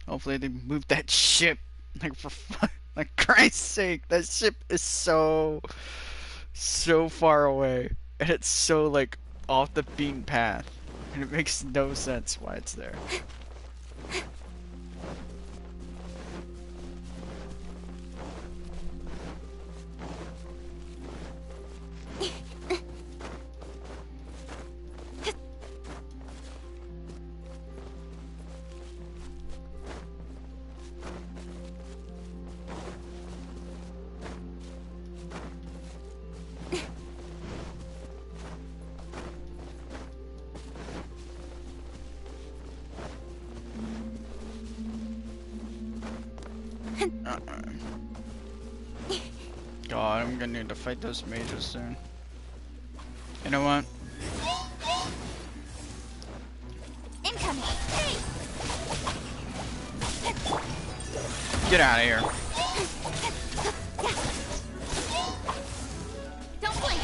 hopefully they move that ship. Like like Christ's sake, that ship is so far away, and it's so like off the beaten path, and it makes no sense why it's there. God, I'm gonna need to fight those mages soon. You know what? Incoming. Hey. Get out of here. Don't blink.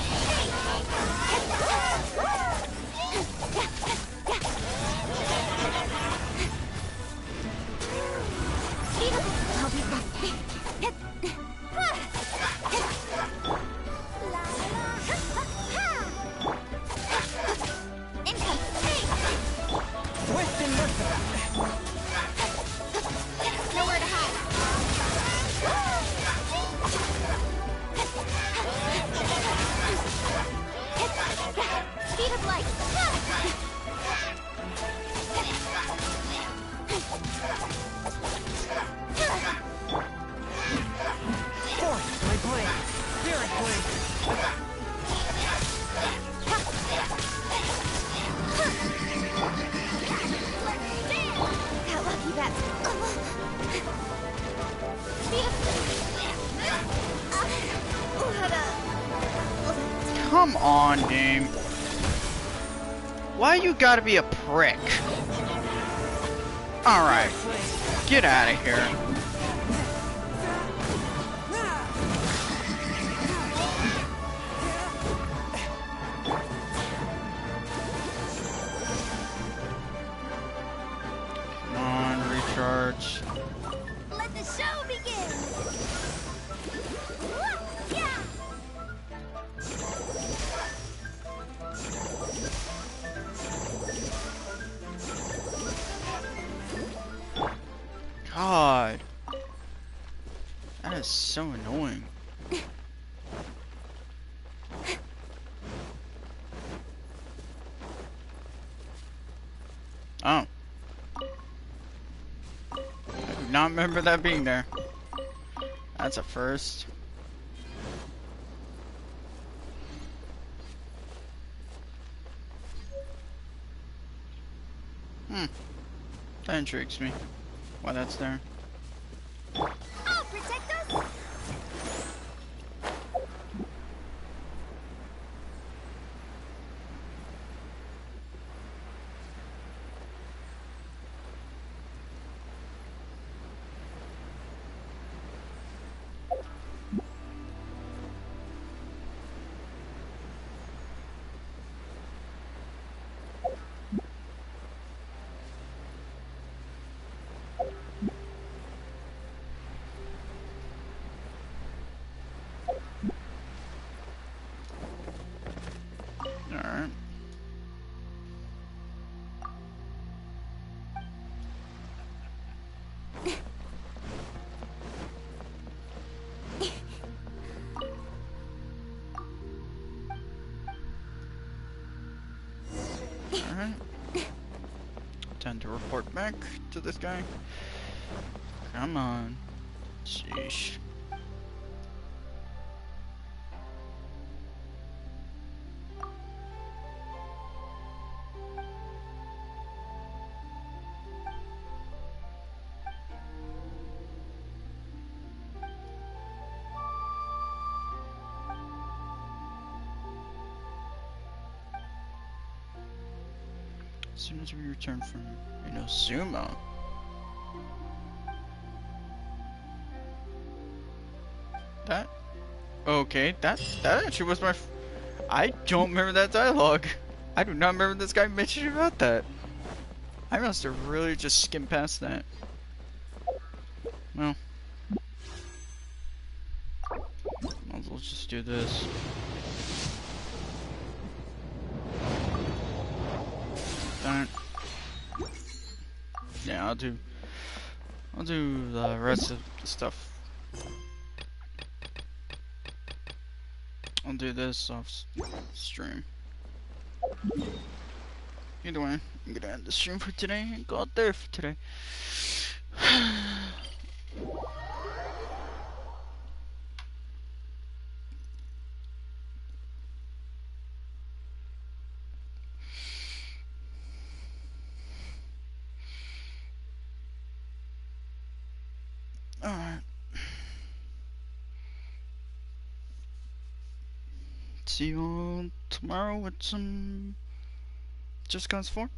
I'll be back. Nowhere to hide. Speed of light. Force my blade. Spirit blade. How lucky that's. Come on, game. Why you gotta be a prick? Alright. Get out of here. Come on, recharge. Let the show begin. Yeah. God. That is so annoying. Oh. I do not remember that being there. That's a first. That intrigues me. Why that's there. I'll protect us. Alright. Time to report back to this guy. Come on. Sheesh. As soon as we return from Inozuma. That? Okay, that actually was my... I don't remember that dialogue. I do not remember this guy mentioning about that. I must have really just skimmed past that. Well. Might as well just do this. That. Yeah, I'll do the rest of the stuff. I'll do this off stream. Either way, I'm gonna end the stream for today and go out there for today. Alright. See you all tomorrow with some Just Cause 4.